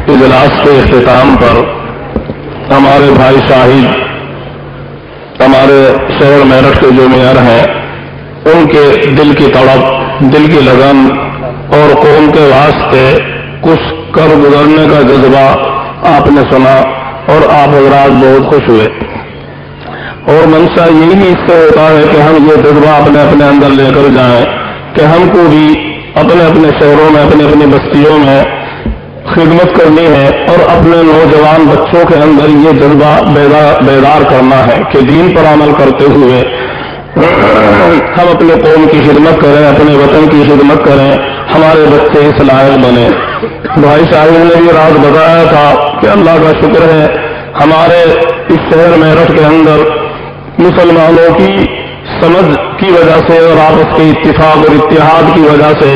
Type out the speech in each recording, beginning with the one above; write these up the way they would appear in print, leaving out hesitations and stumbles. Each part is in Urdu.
اجلاس کے اختتام پر ہمارے بھائی شاہد ہمارے شہر میرٹھ کے جو میئر ہیں ان کے دل کی تڑپ، دل کی لگن اور قوم کے واسطے کچھ کر گزرنے کا جذبہ آپ نے سنا اور آپ حضرات بہت خوش ہوئے، اور منشا یہی اس سے ہوتا ہے کہ ہم یہ جذبہ اپنے اپنے اندر لے کر جائیں کہ ہم کو بھی اپنے اپنے شہروں میں، اپنی اپنی بستیوں میں خدمت کرنی ہے اور اپنے نوجوان بچوں کے اندر یہ جذبہ بیدار کرنا ہے کہ دین پر عمل کرتے ہوئے ہم اپنے قوم کی خدمت کریں، اپنے وطن کی خدمت کریں، ہمارے بچے اس لائق بنے۔ بھائی صاحب نے بھی رات بتایا تھا کہ اللہ کا شکر ہے ہمارے اس شہر میرٹھ کے اندر مسلمانوں کی سمجھ کی وجہ سے اور آپس کے اتفاق اور اتحاد کی وجہ سے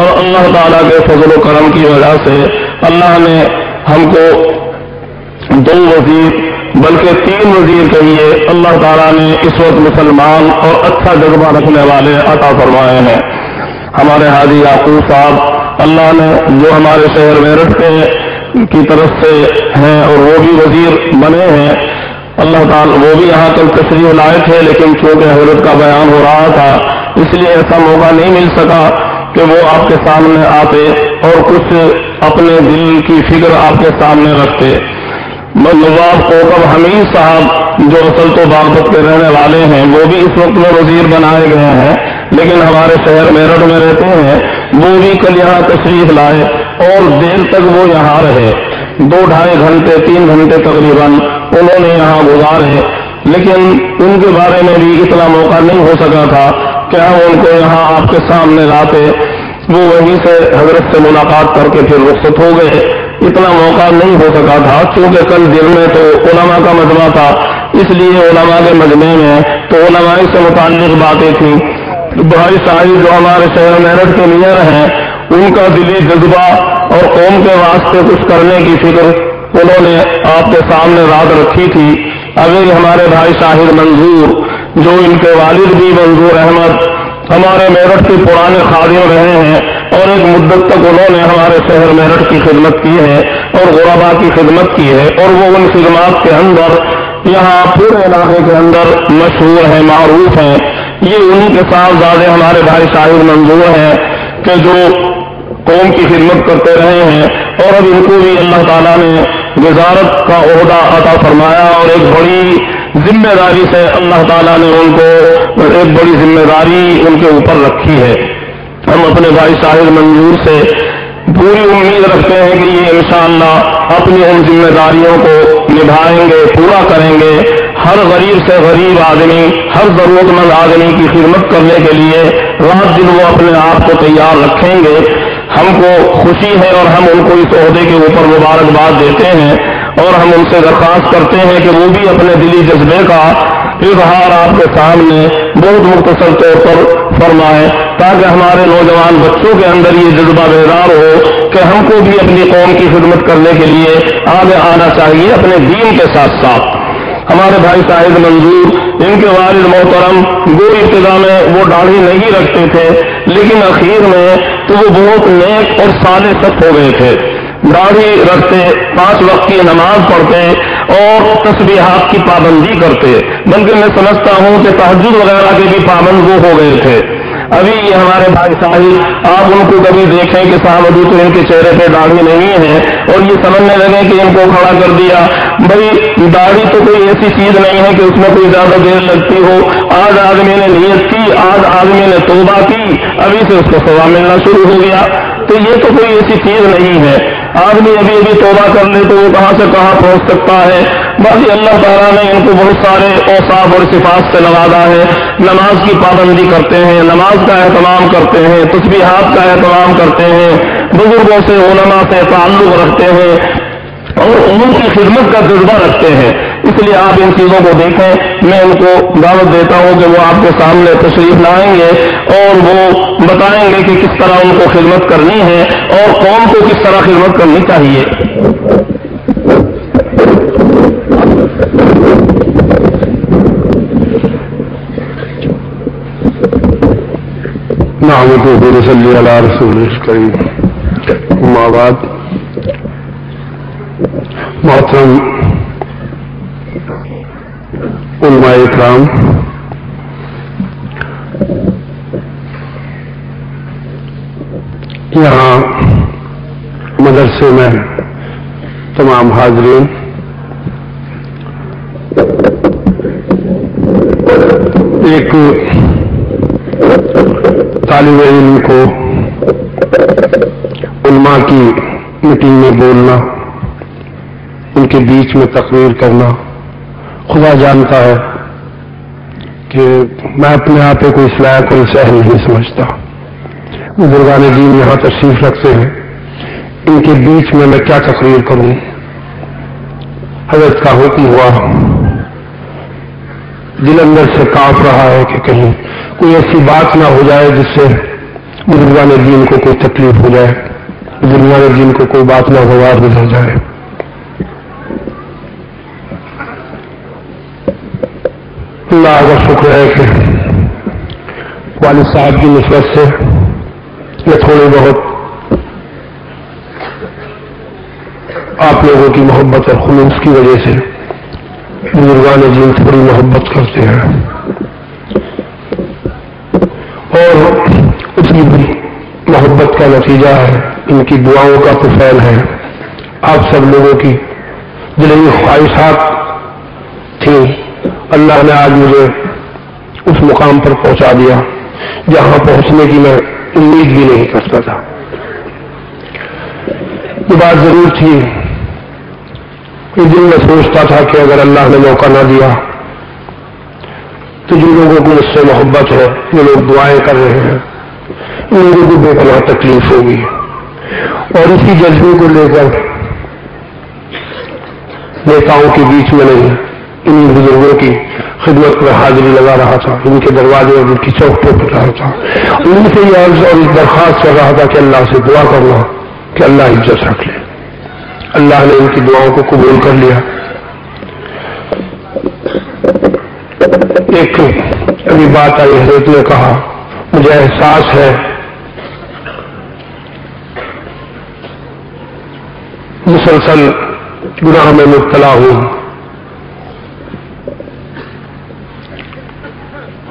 اور اللہ تعالیٰ کے فضل و کرم کی وجہ سے اللہ نے ہم کو 2 وزیر بلکہ 3 وزیر کہیے اللہ تعالیٰ نے اس وقت مسلمان اور اچھا جذبہ رکھنے والے عطا فرمائے ہیں۔ ہمارے حاجی یعقوب صاحب اللہ نے جو ہمارے شہر میرٹھ کے کی طرف سے ہیں اور وہ بھی وزیر بنے ہیں، اللہ تعالیٰ وہ بھی یہاں کل تشریف لائے تھے، لیکن چونکہ حضرت کا بیان ہو رہا تھا اس لیے ایسا موقع نہیں مل سکا کہ وہ آپ کے سامنے آتے اور کچھ اپنے دل کی فکر آپ کے سامنے رکھتے۔ نواب کوکب حمید صاحب جو اصل تو باغپت کے رہنے والے ہیں وہ بھی اس وقت میں وزیر بنائے گئے ہیں، لیکن ہمارے شہر میرٹھ میں رہتے ہیں، وہ بھی کل یہاں تشریف لائے اور دیر تک وہ یہاں رہے، 2-2.5 گھنٹے 3 گھنٹے تقریباً انہوں نے یہاں گزارے، لیکن ان کے بارے میں بھی اتنا موقع نہیں ہو سکا تھا کہ ہم ان کو یہاں آپ کے سامنے لاتے۔ وہ وہیں سے حضرت سے ملاقات کر کے پھر رخصت ہو گئے، اتنا موقع نہیں ہو سکا تھا چونکہ کل دن میں تو علماء کا مجمع تھا، اس لیے علماء کے مجمع میں تو علماء سے متعلق باتیں تھیں۔ بھائی صاحب جو ہمارے شہر میرٹھ کے میئر ہیں ان کا دلی جذبہ اور قوم کے واسطے کچھ کرنے کی فکر انہوں نے آپ کے سامنے رات رکھی تھی۔ اگر ہمارے بھائی شاہد منظور جو ان کے والد بھی منظور احمد ہمارے میرٹھ کے پرانے خادم رہے ہیں اور ایک مدت تک انہوں نے ہمارے شہر میرٹھ کی خدمت کی ہے اور غربا کی خدمت کی ہے، اور وہ ان خدمات کے اندر یہاں پورے علاقے کے اندر مشہور ہیں، معروف ہیں۔ یہ انہی کے صاحبزادے ہمارے بھائی شاہد منظور ہیں کہ جو قوم کی خدمت کرتے رہے ہیں، اور اب ان کو بھی اللہ تعالیٰ نے وزارت کا عہدہ عطا فرمایا اور ایک بڑی ذمہ داری سے اللہ تعالیٰ نے ان کو ایک بڑی ذمہ داری ان کے اوپر رکھی ہے۔ ہم اپنے بھائی شاہد منظور سے پوری امید رکھتے ہیں کہ یہ انشاءاللہ اپنی ان ذمہ داریوں کو نبھائیں گے، پورا کریں گے، ہر غریب سے غریب آدمی، ہر ضرورت مند آدمی کی خدمت کرنے کے لیے رات دن وہ اپنے آپ کو تیار رکھیں گے۔ ہم کو خوشی ہے اور ہم ان کو اس عہدے کے اوپر مبارکباد دیتے ہیں اور ہم ان سے درخواست کرتے ہیں کہ وہ بھی اپنے دلی جذبے کا اظہار آپ کے سامنے بہت مختصر طور پر فرمائیں تاکہ ہمارے نوجوان بچوں کے اندر یہ جذبہ بیدار ہو کہ ہم کو بھی اپنی قوم کی خدمت کرنے کے لیے آگے آنا چاہیے اپنے دین کے ساتھ ساتھ۔ ہمارے بھائی شاہد منظور ان کے والد محترم وہ ابتدا میں وہ داڑھی نہیں رکھتے تھے، لیکن اخیر میں تو وہ بہت نیک اور صالح شخص ہو گئے تھے، داڑھی رکھتے، 5 وقت کی نماز پڑھتے اور تسبیحات کی پابندی کرتے، بلکہ میں سمجھتا ہوں کہ تہجد وغیرہ کے بھی پابند وہ ہو گئے تھے۔ ابھی یہ ہمارے بھائی صاحب آپ ان کو کبھی دیکھیں کہ صاحب ابھی تو ان کے چہرے پہ داڑھی نہیں ہے اور یہ سمجھنے لگے کہ ان کو کھڑا کر دیا۔ بھائی داڑھی تو کوئی ایسی چیز نہیں ہے کہ اس میں کوئی زیادہ دیر لگتی ہو، آج آدمی نے نیت کی، آج آدمی نے توبہ کی، ابھی سے اس کو ثواب ملنا شروع ہو گیا، تو یہ تو کوئی ایسی چیز نہیں ہے۔ آدمی ابھی ابھی توبہ کر لے تو وہ کہاں سے کہاں پہنچ سکتا ہے۔ باقی اللہ تعالیٰ نے ان کو بہت سارے اوصاف اور صفات سے نوازا ہے، نماز کی پابندی کرتے ہیں، نماز کا اہتمام کرتے ہیں، تسبیحات کا اہتمام کرتے ہیں، بزرگوں سے علماء سے تعلق رکھتے ہیں اور ان کی خدمت کا جذبہ رکھتے ہیں۔ اس لیے آپ ان چیزوں کو دیکھیں، میں ان کو دعوت دیتا ہوں کہ وہ آپ کے سامنے تشریف لائیں گے اور وہ بتائیں گے کہ کس طرح ان کو خدمت کرنی ہے اور قوم کو کس طرح خدمت کرنی چاہیے۔ نحمده ونصلي على رسوله الكريم. اما بعد، محترم علماء اکرام، یہاں مدرسے میں تمام حاضرین، ایک طالب علم کو علماء کی میٹنگ میں بولنا، ان کے بیچ میں تقریر کرنا، خدا جانتا ہے کہ میں اپنے آپ کو اس لائق اور اس اہل نہیں سمجھتا. بزرگان دین یہاں تشریف رکھتے ہیں، ان کے بیچ میں کیا تقریر کروں؟ حضرت کا حکم ہوا، دل اندر سے کانپ رہا ہے کہ کہیں کوئی ایسی بات نہ ہو جائے جس سے بزرگان دین کو کوئی تکلیف ہو جائے، بزرگان دین کو کوئی بات ناگوار گزر جائے. اللہ کا شکر ہے کہ والد صاحب کی نسبت سے یا تھوڑی بہت آپ لوگوں کی محبت اور خلوص کی وجہ سے بزرگان دین تھوڑی محبت کرتے ہیں، اور اسی محبت کا نتیجہ ہے، ان کی دعاؤں کا طفیل ہے. آپ سب لوگوں کی دلی خواہشات تھیں، اللہ نے آج مجھے اس مقام پر پہنچا دیا جہاں پہنچنے کی میں امید بھی نہیں کرتا تھا. یہ بات ضرور تھی، یہ دل میں سوچتا تھا کہ اگر اللہ نے موقع نہ دیا تو جن لوگوں کو مجھ سے محبت ہے، جو لوگ دعائیں کر رہے ہیں، ان لوگوں کو بے پناہ تکلیف ہوگی. اور اسی جذبے کو لے کر نیتاؤں کے بیچ میں نہیں، انہیں بزرگوں کی خدمت میں حاضری لگا رہا تھا، ان کے دروازے اور ان کی چوکھٹوں پر رہا تھا، ان سے یہ عرض اور اس درخواست کر رہا تھا کہ اللہ سے دعا کرنا کہ اللہ عزت رکھ لے. اللہ نے ان کی دعاؤں کو قبول کر لیا. ایک ابھی بات آئی، حضرت نے کہا مجھے احساس ہے مسلسل گناہ میں مبتلا ہوں،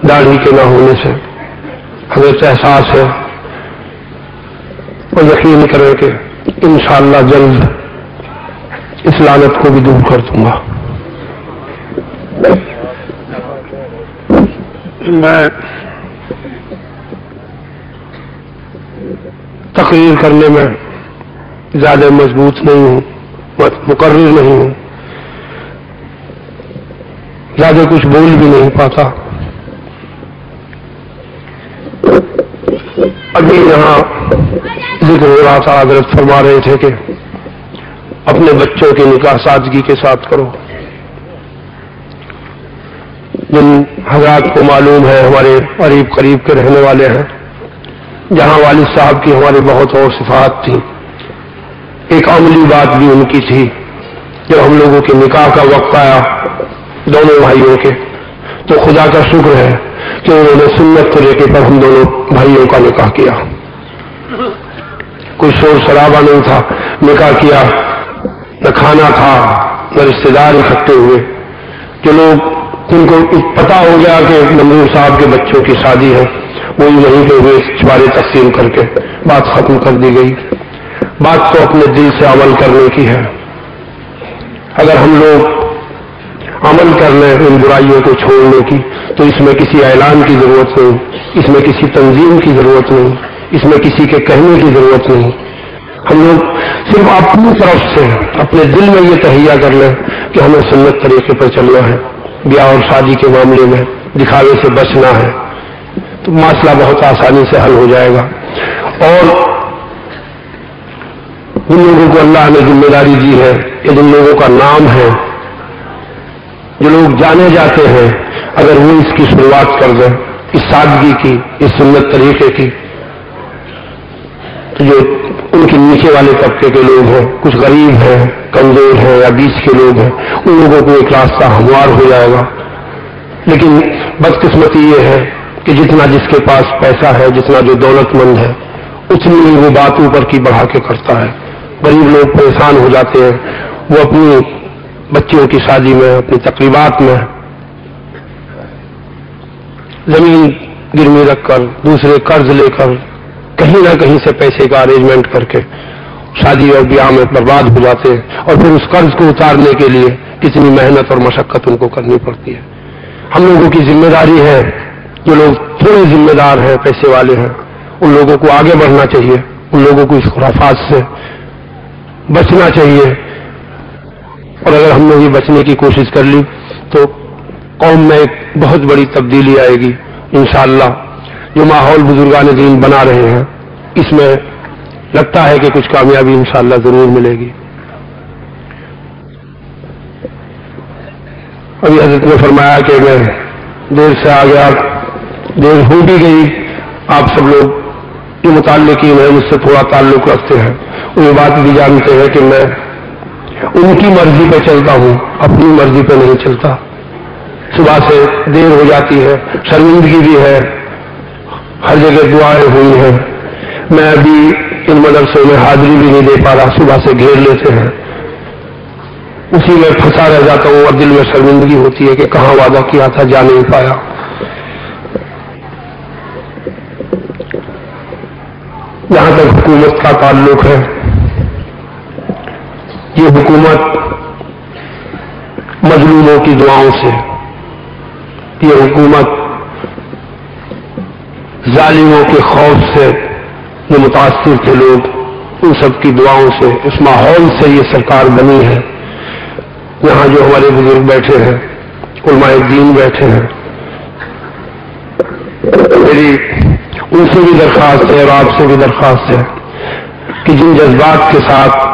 داڑھی کے نہ ہونے سے. حضرت احساس ہے اور یقین کریں کہ انشاءاللہ جلد اس لعنت کو بھی دور کر دوں گا. میں تقریر کرنے میں زیادہ مضبوط نہیں ہوں، مقرر نہیں ہوں، زیادہ کچھ بول بھی نہیں پاتا. ابھی یہاں ذکر ہو رہا تھا، حضرت فرما رہے تھے کہ اپنے بچوں کی نکاح سادگی کے ساتھ کرو. جن حضرات کو معلوم ہے، ہمارے قریب قریب کے رہنے والے ہیں، جہاں والد صاحب کی ہماری بہت اور صفات تھی، ایک عملی بات بھی ان کی تھی. جب ہم لوگوں کے نکاح کا وقت آیا دونوں بھائیوں کے، تو خدا کا شکر ہے کہ انہوں نے سنت طریقے پر ہم دونوں بھائیوں کا نکاح کیا. کوئی شور شرابہ نہیں تھا، نکاح کیا، نہ کھانا تھا، نہ رشتے دار اکٹھے ہوئے. جو لوگ ان کو پتا ہو گیا کہ منظور صاحب کے بچوں کی شادی ہے، وہی وہیں پہ ہوئے چھوارے تقسیم کر کے بات ختم کر دی گئی. بات تو اپنے دل سے عمل کرنے کی ہے. اگر ہم لوگ عمل کر لیں ان برائیوں کو چھوڑنے کی، تو اس میں کسی اعلان کی ضرورت نہیں، اس میں کسی تنظیم کی ضرورت نہیں، اس میں کسی کے کہنے کی ضرورت نہیں. ہم لوگ صرف اپنی طرف سے اپنے دل میں یہ تہیہ کر لیں کہ ہمیں سنت طریقے پر چلنا ہے، بیاہ اور شادی کے معاملے میں دکھاوے سے بچنا ہے، تو مسئلہ بہت آسانی سے حل ہو جائے گا. اور جن لوگوں کو اللہ نے ذمہ داری دی ہے، یا جن لوگوں کا نام ہے، جو لوگ جانے جاتے ہیں، اگر وہ اس کی شروعات کر دیں، اس سادگی کی، اس سنت طریقے کی، تو جو ان کے نیچے والے طبقے کے لوگ ہیں، کچھ غریب ہیں، کمزور ہیں یا بیچ کے لوگ ہیں، ان لوگوں کو ایک راستہ ہموار ہو جائے گا. لیکن بدقسمتی یہ ہے کہ جتنا جس کے پاس پیسہ ہے، جتنا جو دولت مند ہے، اتنی وہ بات اوپر کی بڑھا کے کرتا ہے. غریب لوگ پریشان ہو جاتے ہیں، وہ اپنی بچیوں کی شادی میں، اپنی تقریبات میں زمین گرمی رکھ کر، دوسرے قرض لے کر، کہیں نہ کہیں سے پیسے کا ارینجمنٹ کر کے شادی اور بیاہ میں برباد ہو جاتے ہیں، اور پھر اس قرض کو اتارنے کے لیے کتنی محنت اور مشقت ان کو کرنی پڑتی ہے. ہم لوگوں کی ذمہ داری ہے، جو لوگ تھوڑے ذمہ دار ہیں، پیسے والے ہیں، ان لوگوں کو آگے بڑھنا چاہیے، ان لوگوں کو اس خرافات سے بچنا چاہیے. اور اگر ہم نے یہ بچنے کی کوشش کر لی تو قوم میں ایک بہت بڑی تبدیلی آئے گی انشاءاللہ. جو ماحول بزرگان دین بنا رہے ہیں، اس میں لگتا ہے کہ کچھ کامیابی انشاءاللہ ضرور ملے گی. ابھی حضرت نے فرمایا کہ میں دیر سے آ گیا، دیر ہو بھی گئی. آپ سب لوگ جو متعلقین ہیں، مجھ سے تھوڑا تعلق رکھتے ہیں، وہ یہ بات بھی جانتے ہیں کہ میں ان کی مرضی پہ چلتا ہوں، اپنی مرضی پہ نہیں چلتا. صبح سے دیر ہو جاتی ہے، شرمندگی بھی ہے، ہر جگہ دعائیں ہوئی ہیں. میں ابھی ان مدرسوں میں حاضری بھی نہیں دے پا رہا، صبح سے گھیر لیتے ہیں، اسی میں پھنسا رہ جاتا ہوں اور دل میں شرمندگی ہوتی ہے کہ کہاں وعدہ کیا تھا، جا نہیں پایا. جہاں تک حکومت کا تعلق ہے، یہ حکومت مظلوموں کی دعاؤں سے، یہ حکومت ظالموں کے خوف سے جو متاثر تھے لوگ، ان سب کی دعاؤں سے، اس ماحول سے یہ سرکار بنی ہے. یہاں جو ہمارے بزرگ بیٹھے ہیں، علماء دین بیٹھے ہیں، میری ان سے بھی درخواست ہے اور آپ سے بھی درخواست ہے کہ جن جذبات کے ساتھ،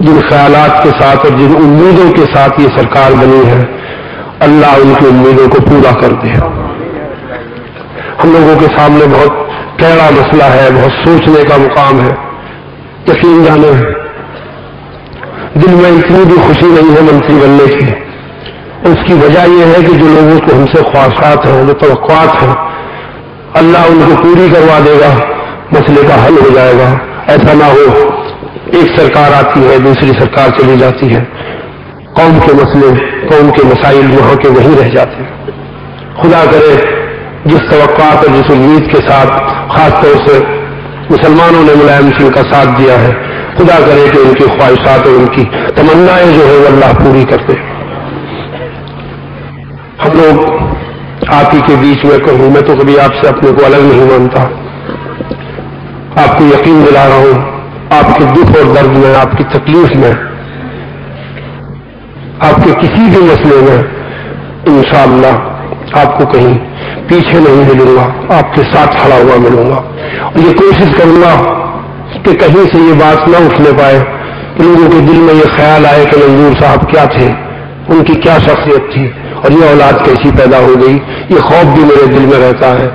جن خیالات کے ساتھ اور جن امیدوں کے ساتھ یہ سرکار بنی ہے، اللہ ان کی امیدوں کو پورا کر دے. ہم لوگوں کے سامنے بہت گہرا مسئلہ ہے، بہت سوچنے کا مقام ہے. یقین جانے دل میں اتنی بھی خوشی نہیں ہے منتری بننے کی. اس کی وجہ یہ ہے کہ جو لوگوں کو ہم سے خواہشات ہیں، جو توقعات ہیں، اللہ ان کو پوری کروا دے گا، مسئلے کا حل ہو جائے گا. ایسا نہ ہو ایک سرکار آتی ہے، دوسری سرکار چلی جاتی ہے، قوم کے مسئلے، قوم کے مسائل وہاں کے وہیں رہ جاتے ہیں. خدا کرے جس توقعات اور جس امید کے ساتھ خاص طور سے مسلمانوں نے ملائم سنگھ کا ساتھ دیا ہے، خدا کرے کہ ان کی خواہشات اور ان کی تمنائیں جو ہے وہ اللہ پوری کرتے. ہم لوگ آپ ہی کے بیچ میں کہوں، میں تو کبھی آپ سے اپنے کو الگ نہیں مانتا. آپ کو یقین دلا رہا ہوں، آپ کے دکھ اور درد میں، آپ کی تکلیف میں، آپ کے کسی بھی مسئلے میں انشاءاللہ آپ کو کہیں پیچھے نہیں ملوں گا، آپ کے ساتھ کھڑا ہوا ملوں گا. اور یہ کوشش کروں گا کہ کہیں سے یہ بات نہ اٹھنے پائے کہ لوگوں کے دل میں یہ خیال آئے کہ منظور صاحب کیا تھے، ان کی کیا شخصیت تھی اور یہ اولاد کیسی پیدا ہو گئی. یہ خوف بھی میرے دل میں رہتا ہے.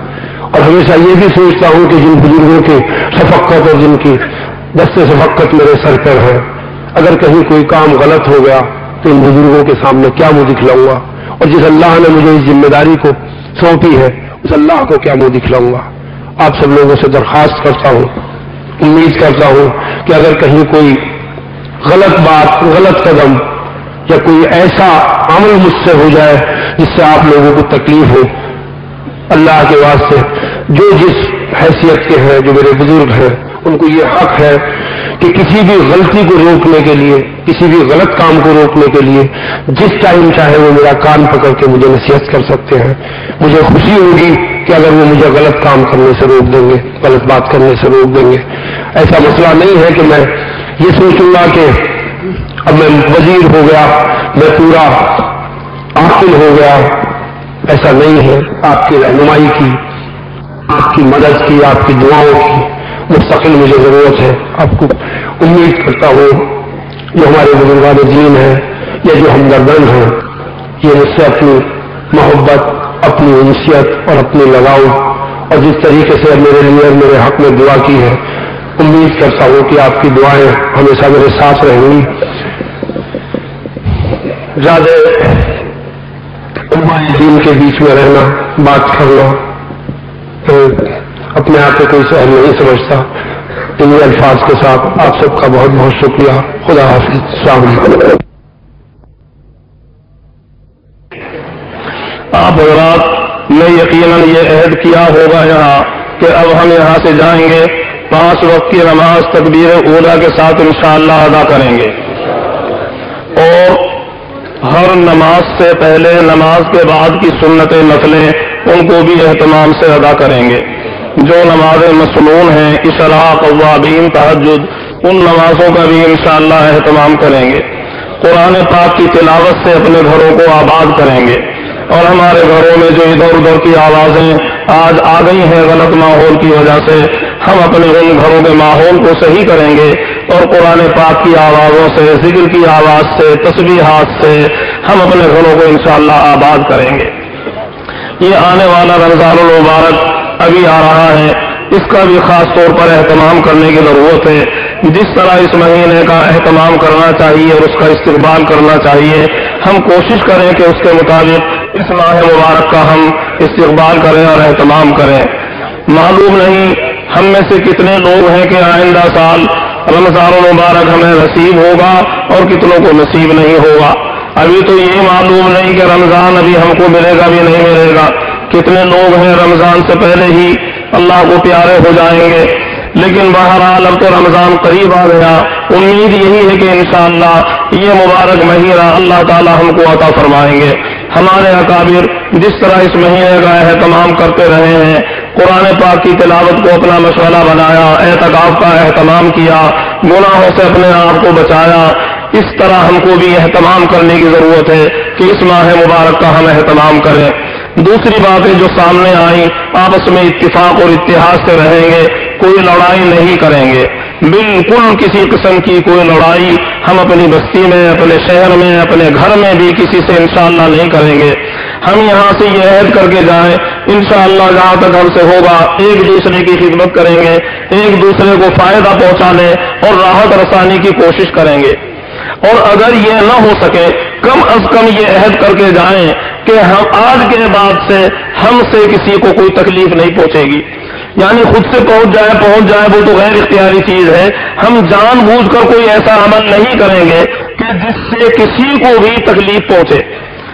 اور ہمیشہ یہ بھی سوچتا ہوں کہ جن بزرگوں کی شفقت اور جن کی دست شفقت میرے سر پر ہے، اگر کہیں کوئی کام غلط ہو گیا تو ان بزرگوں کے سامنے کیا منہ دکھلاؤں گا، اور جس اللہ نے مجھے اس ذمہ داری کو سونپی ہے اس اللہ کو کیا منہ دکھلاؤں گا. آپ سب لوگوں سے درخواست کرتا ہوں، امید کرتا ہوں کہ اگر کہیں کوئی غلط بات، غلط قدم یا کوئی ایسا عمل مجھ سے ہو جائے جس سے آپ لوگوں کو تکلیف ہو، اللہ کے واسطے جو جس حیثیت کے ہیں، جو میرے بزرگ ہیں، ان کو یہ حق ہے کہ کسی بھی غلطی کو روکنے کے لیے، کسی بھی غلط کام کو روکنے کے لیے جس ٹائم چاہے وہ میرا کان پکڑ کے مجھے نصیحت کر سکتے ہیں. مجھے خوشی ہوگی کہ اگر وہ مجھے غلط کام کرنے سے روک دیں گے، غلط بات کرنے سے روک دیں گے. ایسا مسئلہ نہیں ہے کہ میں یہ سوچوں گا کہ اب میں وزیر ہو گیا، میں پورا عاقل ہو گیا. ایسا نہیں ہے. آپ کی رہنمائی کی، آپ کی مدد کی، آپ کی دعاؤں کی مستقل مجھے ضرورت ہے. آپ کو امید کرتا ہوں جو ہمارے بزرگان دین ہیں یا جو ہمدردان ہیں، یہ مجھ سے اپنی محبت، اپنی انسیت اور اپنی لگاؤ اور جس طریقے سے میرے لیے اور میرے حق میں دعا کی ہے، امید کرتا ہوں کہ آپ کی دعائیں ہمیشہ میرے ساتھ رہیں گی. زیادہ علماء دین کے بیچ میں رہنا، بات کرنا اپنے آپ کو کوئی سہل نہیں سمجھتا. ان الفاظ کے ساتھ آپ سب کا بہت بہت شکریہ. خدا حافظ. السلام علیکم. آپ حضرات نے یقیناً یہ عہد کیا ہوگا یہاں کہ اب ہم یہاں سے جائیں گے 5 وقت کی نماز تکبیر اولیٰ کے ساتھ انشاءاللہ ادا کریں گے، اور ہر نماز سے پہلے نماز کے بعد کی سنت نفلیں ان کو بھی اہتمام سے ادا کریں گے. جو نمازیں مسنون ہیں، اشراق، اوابین، تہجد، ان نمازوں کا بھی انشاءاللہ اہتمام کریں گے. قرآن پاک کی تلاوت سے اپنے گھروں کو آباد کریں گے، اور ہمارے گھروں میں جو ادھر ادھر کی آوازیں آج آ گئی ہیں غلط ماحول کی وجہ سے، ہم اپنے ان گھروں کے ماحول کو صحیح کریں گے، اور قرآن پاک کی آوازوں سے، ذکر کی آواز سے، تسبیحات سے ہم اپنے گھروں کو انشاءاللہ آباد کریں گے. یہ آنے والا رمضان المبارک ابھی آ رہا ہے، اس کا بھی خاص طور پر اہتمام کرنے کی ضرورت ہے. جس طرح اس مہینے کا اہتمام کرنا چاہیے اور اس کا استقبال کرنا چاہیے، ہم کوشش کریں کہ اس کے مطابق اس ماہ مبارک کا ہم استقبال کریں اور اہتمام کریں. معلوم نہیں ہم میں سے کتنے لوگ ہیں کہ آئندہ سال رمضان المبارک ہمیں نصیب ہوگا اور کتنوں کو نصیب نہیں ہوگا. ابھی تو یہ معلوم نہیں کہ رمضان ابھی ہم کو ملے گا بھی نہیں ملے گا. کتنے لوگ ہیں رمضان سے پہلے ہی اللہ کو پیارے ہو جائیں گے. لیکن بہرحال اب تو رمضان قریب آ گیا، امید یہی ہے کہ انشاءاللہ یہ مبارک مہینہ اللہ تعالی ہم کو عطا فرمائیں گے. ہمارے اکابر جس طرح اس مہینے کا اہتمام کرتے رہے ہیں، قرآن پاک کی تلاوت کو اپنا مشغلہ بنایا، اعتکاف کا اہتمام کیا، گناہوں سے اپنے آپ کو بچایا، اس طرح ہم کو بھی اہتمام کرنے کی ضرورت ہے کہ اس ماہ مبارک کا ہم اہتمام کریں. دوسری باتیں جو سامنے آئیں، آپس میں اتفاق اور اتحاد سے رہیں گے، کوئی لڑائی نہیں کریں گے، بالکل کسی قسم کی کوئی لڑائی ہم اپنی بستی میں، اپنے شہر میں، اپنے گھر میں بھی کسی سے انشاءاللہ نہیں کریں گے. ہم یہاں سے یہ عہد کر کے جائیں، انشاءاللہ جہاں تک ہم سے ہوگا ایک دوسرے کی خدمت کریں گے، ایک دوسرے کو فائدہ پہنچانے اور راحت رسانی کی کوشش کریں گے. اور اگر یہ نہ ہو سکے، کم از کم یہ عہد کر کے جائیں کہ ہم آج کے بعد سے ہم سے کسی کو کوئی تکلیف نہیں پہنچے گی. یعنی خود سے پہنچ جائے وہ تو غیر اختیاری چیز ہے. ہم جان بوجھ کر کوئی ایسا عمل نہیں کریں گے کہ جس سے کسی کو بھی تکلیف پہنچے،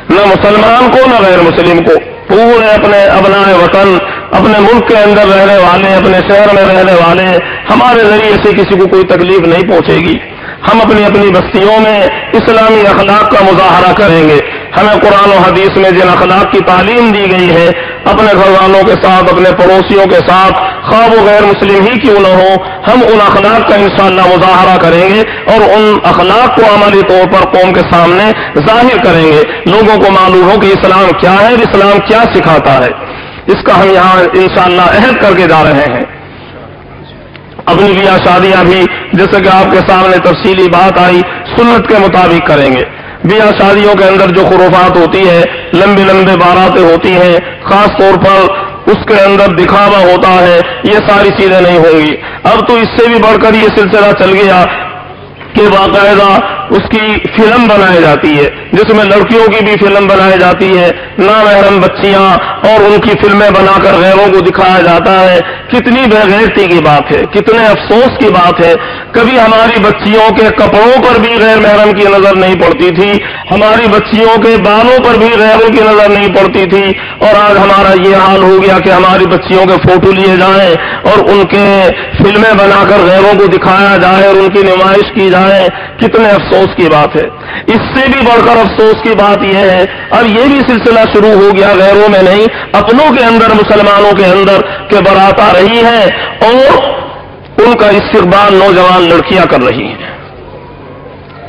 نہ مسلمان کو نہ غیر مسلم کو. پورے اپنے ابنائے وطن، اپنے ملک کے اندر رہنے والے، اپنے شہر میں رہنے والے، ہمارے ذریعے سے کسی کو کوئی تکلیف نہیں پہنچے گی. ہم اپنی اپنی بستیوں میں اسلامی اخلاق کا مظاہرہ کریں گے. ہمیں قرآن و حدیث میں جن اخلاق کی تعلیم دی گئی ہے، اپنے گھر والوں کے ساتھ، اپنے پڑوسیوں کے ساتھ، خواہ وہ غیر مسلم ہی کیوں نہ ہو، ہم ان اخلاق کا انشاءاللہ مظاہرہ کریں گے اور ان اخلاق کو عملی طور پر قوم کے سامنے ظاہر کریں گے. لوگوں کو معلوم ہو کہ اسلام کیا ہے، اسلام کیا سکھاتا ہے. اس کا ہم یہاں انشاءاللہ عہد کر کے جا رہے ہیں. اپنی بیاہ شادیاں بھی جیسے کہ آپ کے سامنے تفصیلی بات آئی، سنت کے مطابق کریں گے. بیاہ شادیوں کے اندر جو خرافات ہوتی ہے، لمبے لمبے باراتیں ہوتی ہیں، خاص طور پر اس کے اندر دکھاوا ہوتا ہے، یہ ساری چیزیں نہیں ہوں گی. اب تو اس سے بھی بڑھ کر یہ سلسلہ چل گیا کہ باقاعدہ اس کی فلم بنائی جاتی ہے، جس میں لڑکیوں کی بھی فلم بنائی جاتی ہے، نامحرم بچیاں، اور ان کی فلمیں بنا کر غیروں کو دکھایا جاتا ہے. کتنی بے غیرتی کی بات ہے، کتنے افسوس کی بات ہے. کبھی ہماری بچیوں کے کپڑوں پر بھی غیر محرم کی نظر نہیں پڑتی تھی، ہماری بچیوں کے بالوں پر بھی غیروں کی نظر نہیں پڑتی تھی، اور آج ہمارا یہ حال ہو گیا کہ ہماری بچیوں کے فوٹو لیے جائیں اور ان کے فلمیں بنا کر غیروں کو دکھایا جائے اور ان کی نمائش کی جائے. کتنے افسوس کی بات ہے. اس سے بھی بڑھ کر افسوس کی بات یہ ہے، اب یہ بھی سلسلہ شروع ہو گیا، غیروں میں نہیں اپنوں کے اندر، مسلمانوں کے اندر کہ بارات آ رہی ہے اور ان کا استقبال نوجوان لڑکیاں کر رہی ہیں.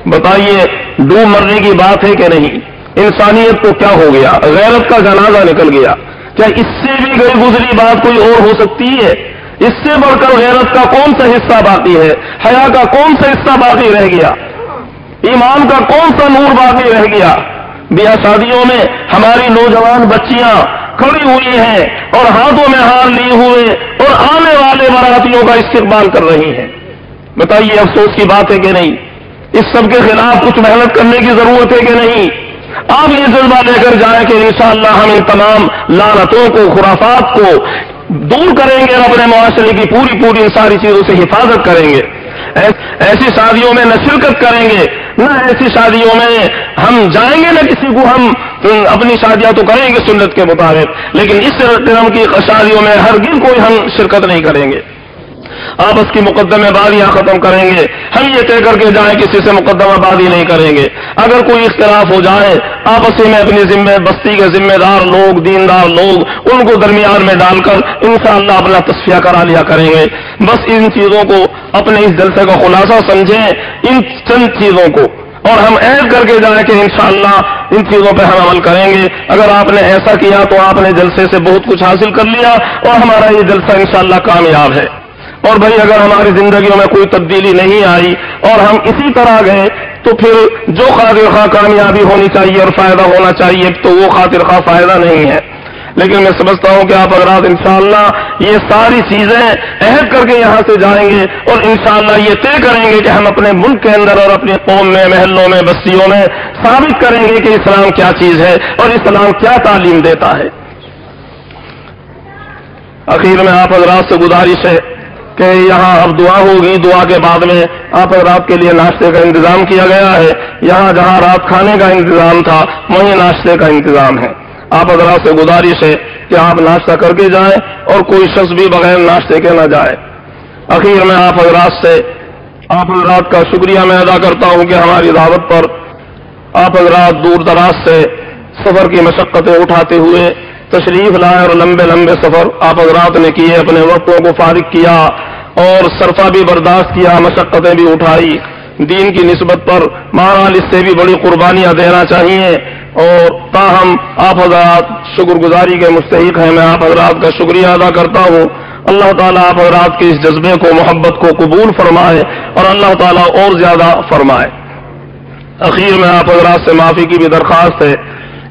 بتائیے ڈوب مرنے کی بات ہے کہ نہیں؟ انسانیت کو کیا ہو گیا؟ غیرت کا جنازہ نکل گیا. کیا اس سے بھی گئی گزری بات کوئی اور ہو سکتی ہے؟ اس سے بڑھ کر غیرت کا کون سا حصہ باقی ہے؟ حیا کا کون سا حصہ باقی رہ گیا؟ ایمان کا کون سا نور باقی رہ گیا؟ بیاہ شادیوں میں ہماری نوجوان بچیاں کھڑی ہوئی ہیں اور ہاتھوں میں ہار لیے ہوئے اور آنے والے براتیوں کا استقبال کر رہی ہیں. بتائیے افسوس کی بات ہے کہ نہیں؟ اس سب کے خلاف کچھ محنت کرنے کی ضرورت ہے کہ نہیں؟ آپ یہ جذبہ لے کر جائیں کہ انشاءاللہ ہم ان تمام لعنتوں کو، خرافات کو، دور کریں گے اور اپنے معاشرے کی پوری ان ساری چیزوں سے حفاظت کریں گے. ایسی شادیوں میں نہ شرکت کریں گے، نہ ایسی شادیوں میں ہم جائیں گے، نہ کسی کو ہم اپنی شادیاں تو کریں گے سنت کے مطابق، لیکن اس قسم کی شادیوں میں ہرگز کوئی ہم شرکت نہیں کریں گے. آپس کی مقدمہ بازیاں ختم کریں گے. ہم یہ طے کر کے جائیں کسی سے مقدمہ بازی نہیں کریں گے. اگر کوئی اختلاف ہو جائے آپس میں اپنی بستی کے ذمہ دار لوگ، دیندار لوگ، ان کو درمیان میں ڈال کر انشاءاللہ اپنا تصفیہ کرا لیا کریں گے. بس ان چیزوں کو اپنے اس جلسے کا خلاصہ سمجھیں، ان چند چیزوں کو، اور ہم عہد کر کے جائیں کہ انشاءاللہ ان چیزوں پہ ہم عمل کریں گے. اگر آپ نے ایسا کیا تو آپ نے جلسے سے بہت کچھ حاصل کر لیا اور ہمارا یہ جلسہ انشاءاللہ کامیاب ہے. اور بھائی اگر ہماری زندگیوں میں کوئی تبدیلی نہیں آئی اور ہم اسی طرح گئے تو پھر جو خاطر خواہ کامیابی ہونی چاہیے اور فائدہ ہونا چاہیے تو وہ خاطر خواہ فائدہ نہیں ہے. لیکن میں سمجھتا ہوں کہ آپ حضرات انشاءاللہ یہ ساری چیزیں عہد کر کے یہاں سے جائیں گے اور انشاءاللہ یہ طے کریں گے کہ ہم اپنے ملک کے اندر اور اپنی قوم میں، محلوں میں، بستیوں میں ثابت کریں گے کہ اسلام کیا چیز ہے اور اسلام کیا تعلیم دیتا ہے. اخیر میں آپ حضرات سے گزارش ہے کہ یہاں اب دعا ہوگی، دعا کے بعد میں آپ رات کے لیے ناشتے کا انتظام کیا گیا ہے. یہاں جہاں رات کھانے کا انتظام تھا وہیں ناشتے کا انتظام ہے. آپ حضرات سے گزارش ہے کہ آپ ناشتہ کر کے جائیں اور کوئی شخص بھی بغیر ناشتے کے نہ جائے. اخیر میں آپ حضرات کا شکریہ میں ادا کرتا ہوں کہ ہماری دعوت پر آپ حضرات دور دراز سے سفر کی مشقتیں اٹھاتے ہوئے تشریف لائے اور لمبے لمبے سفر آپ حضرات نے کیے، اپنے وقتوں کو فارغ کیا اور صرفہ بھی برداشت کیا، مشقتیں بھی اٹھائی. دین کی نسبت پر بہرحال اس سے بھی بڑی قربانیاں دینا چاہیے اور تاہم آپ حضرات شکر گزاری کے مستحق ہیں. میں آپ حضرات کا شکریہ ادا کرتا ہوں. اللہ تعالیٰ آپ حضرات کے اس جذبے کو، محبت کو قبول فرمائے اور اللہ تعالیٰ اور زیادہ فرمائے. اخیر میں آپ حضرات سے معافی کی بھی درخواست ہے.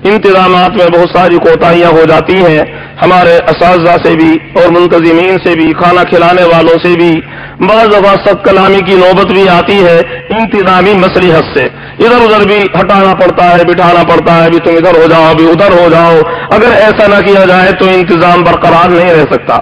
انتظامات میں بہت ساری کوتاہیاں ہو جاتی ہیں، ہمارے اساتذہ سے بھی اور منتظمین سے بھی، کھانا کھلانے والوں سے بھی بعض دفعہ سخت کلامی کی نوبت بھی آتی ہے. انتظامی مصلحت سے ادھر ادھر بھی ہٹانا پڑتا ہے، بٹھانا پڑتا ہے، بھی تم ادھر ہو جاؤ، بھی ادھر ہو جاؤ. اگر ایسا نہ کیا جائے تو انتظام برقرار نہیں رہ سکتا.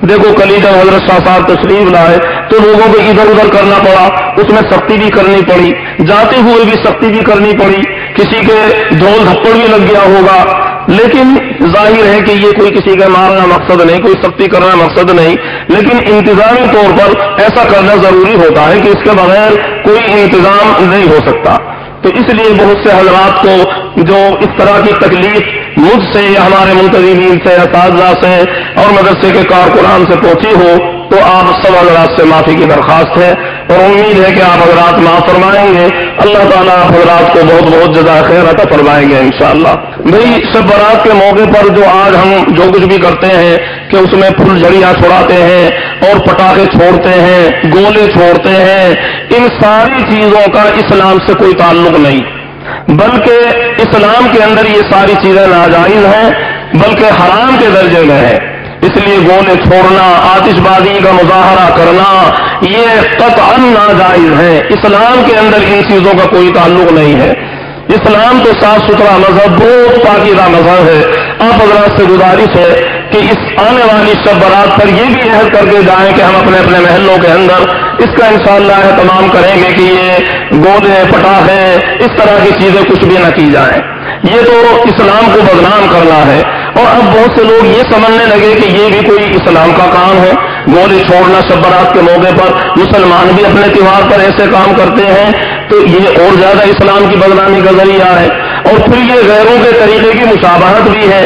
دیکھو کل جب حضرت شاہ صاحب تشریف لائے تو لوگوں کو ادھر ادھر کرنا پڑا، اس میں سختی بھی کرنی پڑی، جاتے ہوئے بھی سختی بھی کرنی پڑی، کسی کے ڈھول دھپڑ بھی لگ گیا ہوگا. لیکن ظاہر ہے کہ یہ کوئی کسی کا مارنا مقصد نہیں، کوئی سختی کرنا مقصد نہیں، لیکن انتظامی طور پر ایسا کرنا ضروری ہوتا ہے کہ اس کے بغیر کوئی انتظام نہیں ہو سکتا. تو اس لیے بہت سے حضرات کو جو اس طرح کی تکلیف مجھ سے یا ہمارے منتظمین سے، اساتذہ سے اور مدرسے کے کارکنان سے پہنچی ہو تو آپ سب حضرات سے معافی کی درخواست ہے اور امید ہے کہ آپ حضرات معاف فرمائیں گے. اللہ تعالیٰ آپ حضرات کو بہت بہت جزائے خیر عطا فرمائیں گے انشاءاللہ. بھئی شب برات کے موقع پر جو آج ہم جو کچھ بھی کرتے ہیں کہ اس میں پھل جھڑیاں چھوڑاتے ہیں اور پٹاخے چھوڑتے ہیں، گولے چھوڑتے ہیں، ان ساری چیزوں کا اسلام سے کوئی تعلق نہیں، بلکہ اسلام کے اندر یہ ساری چیزیں ناجائز ہیں بلکہ حرام کے درجے میں ہے. اس لیے گولے چھوڑنا، آتش بازی کا مظاہرہ کرنا یہ قطعاً ناجائز ہے. اسلام کے اندر ان چیزوں کا کوئی تعلق نہیں ہے. اسلام تو صاف ستھرا مذہب، بہت پاکیزہ مذہب ہے. آپ حضرات سے گزارش ہے کہ اس آنے والی شب برات پر یہ بھی عہد کر کے جائیں کہ ہم اپنے اپنے محلوں کے اندر اس کا انشاءاللہ اہتمام کریں گے کہ یہ گولے، پٹاخے، اس طرح کی چیزیں کچھ بھی نہ کی جائیں. یہ تو اسلام کو بدنام کرنا ہے. اور اب بہت سے لوگ یہ سمجھنے لگے کہ یہ بھی کوئی اسلام کا کام ہے، گولے چھوڑنا شب برات کے موقع پر. مسلمان بھی اپنے تہوار پر ایسے کام کرتے ہیں تو یہ اور زیادہ اسلام کی بدنامی کا ذریعہ ہے. اور پھر یہ غیروں کے طریقے کی مشابہت بھی ہے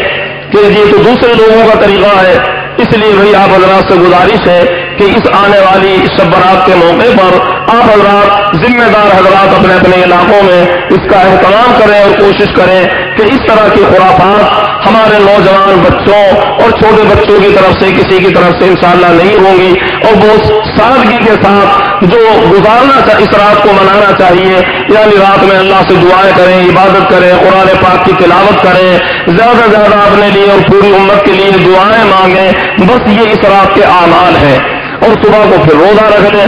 کہ یہ تو دوسرے لوگوں کا طریقہ ہے. اس لیے بھائی آپ حضرات سے گزارش ہے کہ اس آنے والی شب برات کے موقع پر آپ حضرات ذمہ دار حضرات اپنے اپنے علاقوں میں اس کا اہتمام کریں اور کوشش کریں کہ اس طرح کی خرافات ہمارے نوجوان بچوں اور چھوٹے بچوں کی طرف سے، کسی کی طرف سے انشاءاللہ نہیں ہوں گی. اور بہت سادگی کے ساتھ جو گزارنا اس رات کو منانا چاہیے، یعنی رات میں اللہ سے دعائیں کریں، عبادت کریں، قرآن پاک کی تلاوت کریں، زیادہ سے زیادہ اپنے لیے اور پوری امت کے لیے دعائیں مانگیں. بس یہ اس رات کے اعمال ہیں. اور صبح کو پھر روزہ رکھ لیں.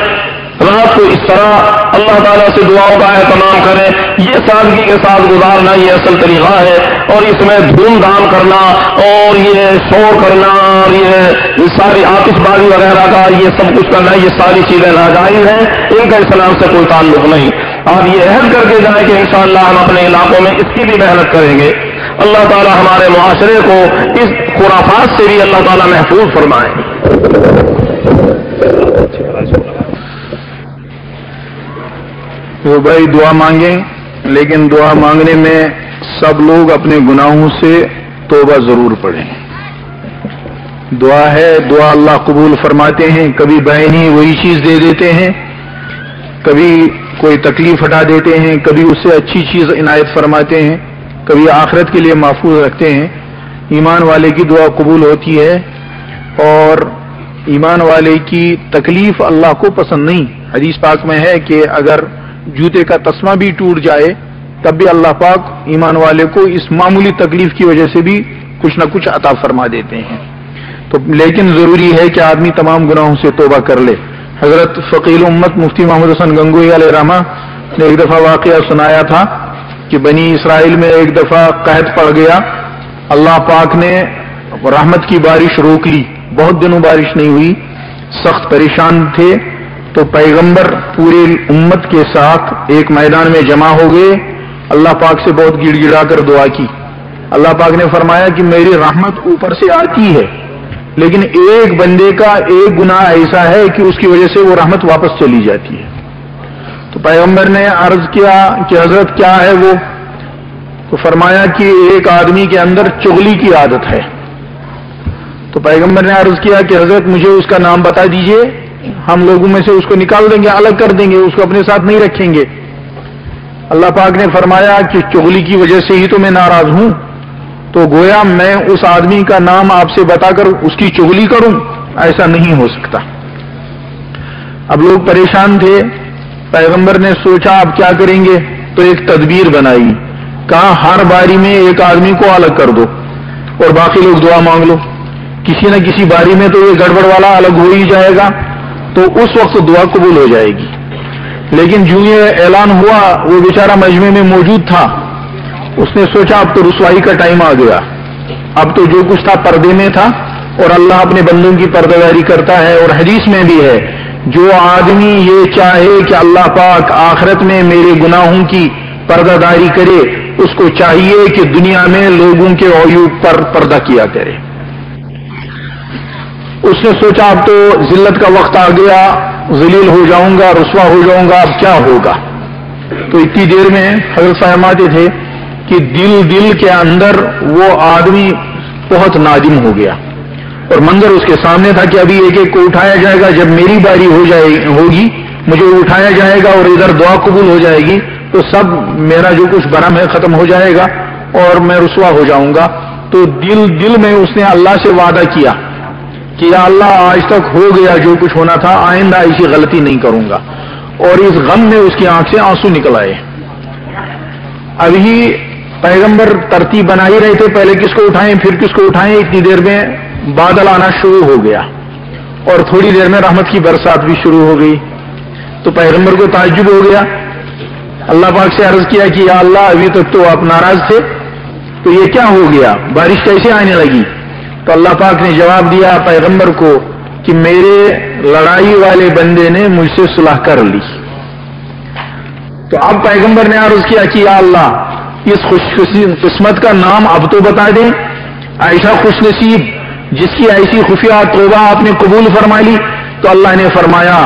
رات کو اس طرح اللہ تعالیٰ سے دعاؤں کا اہتمام کریں. یہ سادگی کے ساتھ گزارنا یہ اصل طریقہ ہے. اور اس میں دھوم دھام کرنا اور یہ شور کرنا اور یہ ساری آتش بازی وغیرہ کا یہ سب کچھ کرنا یہ ساری چیزیں ناجائز ہیں. ان کا اسلام سے کوئی تعلق نہیں. آپ یہ عہد کر کے جائیں کہ انشاءاللہ ہم اپنے علاقوں میں اس کی بھی محنت کریں گے. اللہ تعالیٰ ہمارے معاشرے کو اس خرافات سے بھی اللہ تعالیٰ محفوظ فرمائے. وہ بھائی دعا مانگیں، لیکن دعا مانگنے میں سب لوگ اپنے گناہوں سے توبہ ضرور پڑھیں. دعا ہے، دعا اللہ قبول فرماتے ہیں. کبھی بہن ہی وہی چیز دے دیتے ہیں، کبھی کوئی تکلیف ہٹا دیتے ہیں، کبھی اس سے اچھی چیز عنایت فرماتے ہیں، کبھی آخرت کے لیے محفوظ رکھتے ہیں. ایمان والے کی دعا قبول ہوتی ہے، اور ایمان والے کی تکلیف اللہ کو پسند نہیں. حدیث پاک میں ہے کہ اگر جوتے کا تسمہ بھی ٹوٹ جائے تب بھی اللہ پاک ایمان والے کو اس معمولی تکلیف کی وجہ سے بھی کچھ نہ کچھ عطا فرما دیتے ہیں. تو لیکن ضروری ہے کہ آدمی تمام گناہوں سے توبہ کر لے. حضرت فقیل امت مفتی محمد حسن گنگوئی علیہ رحمہ نے ایک دفعہ واقعہ سنایا تھا کہ بنی اسرائیل میں ایک دفعہ قحط پڑ گیا. اللہ پاک نے رحمت کی بارش روک لی، بہت دنوں بارش نہیں ہوئی، سخت پریشان تھے. تو پیغمبر پورے امت کے ساتھ ایک میدان میں جمع ہو گئے. اللہ پاک سے بہت گڑ گڑا کر دعا کی. اللہ پاک نے فرمایا کہ میری رحمت اوپر سے آتی ہے، لیکن ایک بندے کا ایک گناہ ایسا ہے کہ اس کی وجہ سے وہ رحمت واپس چلی جاتی ہے. تو پیغمبر نے عرض کیا کہ حضرت کیا ہے وہ؟ تو فرمایا کہ ایک آدمی کے اندر چغلی کی عادت ہے. تو پیغمبر نے عرض کیا کہ حضرت مجھے اس کا نام بتا دیجئے، ہم لوگوں میں سے اس کو نکال دیں گے، الگ کر دیں گے، اس کو اپنے ساتھ نہیں رکھیں گے. اللہ پاک نے فرمایا کہ چغلی کی وجہ سے ہی تو میں ناراض ہوں، تو گویا میں اس آدمی کا نام آپ سے بتا کر اس کی چغلی کروں؟ ایسا نہیں ہو سکتا. اب لوگ پریشان تھے. پیغمبر نے سوچا اب کیا کریں گے؟ تو ایک تدبیر بنائی. کہا ہر باری میں ایک آدمی کو الگ کر دو اور باقی لوگ دعا مانگ لو. کسی نہ کسی باری میں تو یہ گڑبڑ والا الگ ہو ہی جائے گا، تو اس وقت دعا قبول ہو جائے گی. لیکن جو یہ اعلان ہوا وہ بیچارہ مجمع میں موجود تھا. اس نے سوچا اب تو رسوائی کا ٹائم آ گیا، اب تو جو کچھ تھا پردے میں تھا، اور اللہ اپنے بندوں کی پردہ داری کرتا ہے. اور حدیث میں بھی ہے جو آدمی یہ چاہے کہ اللہ پاک آخرت میں میرے گناہوں کی پردہ داری کرے، اس کو چاہیے کہ دنیا میں لوگوں کے عیوب پر پردہ کیا کرے. اس نے سوچا اب تو ذلت کا وقت آ گیا، ذلیل ہو جاؤں گا، رسوا ہو جاؤں گا، اب کیا ہوگا؟ تو اتنی دیر میں حضرت فرماتے تھے کہ دل کے اندر وہ آدمی بہت نادم ہو گیا، اور منظر اس کے سامنے تھا کہ ابھی ایک ایک کو اٹھایا جائے گا. جب میری باری ہوگی مجھے اٹھایا جائے گا اور ادھر دعا قبول ہو جائے گی تو سب میرا جو کچھ برم ہے ختم ہو جائے گا اور میں رسوا ہو جاؤں گا. تو دل میں اس نے اللہ سے وعدہ کیا کہ یا اللہ آج تک ہو گیا جو کچھ ہونا تھا، آئندہ ایسی غلطی نہیں کروں گا. اور اس غم میں اس کی آنکھ سے آنسو نکل آئے. ابھی پیغمبر ترتیب بنا ہی رہے تھے، پہلے کس کو اٹھائیں پھر کس کو اٹھائیں. اتنی دیر میں بادل آنا شروع ہو گیا اور تھوڑی دیر میں رحمت کی برسات بھی شروع ہو گئی. تو پیغمبر کو تعجب ہو گیا. اللہ پاک سے عرض کیا کہ یا اللہ ابھی تک تو آپ ناراض تھے، تو یہ کیا ہو گیا، بارش کیسے آنے لگی؟ تو اللہ پاک نے جواب دیا پیغمبر کو کہ میرے لڑائی والے بندے نے مجھ سے صلح کر لی. تو اب پیغمبر نے عرض کیا کہ یا اللہ اس خوش قسمت کا نام اب تو بتا دیں. ایسا خوش نصیب جس کی ایسی خفیہ توبہ آپ نے قبول فرما لی. تو اللہ نے فرمایا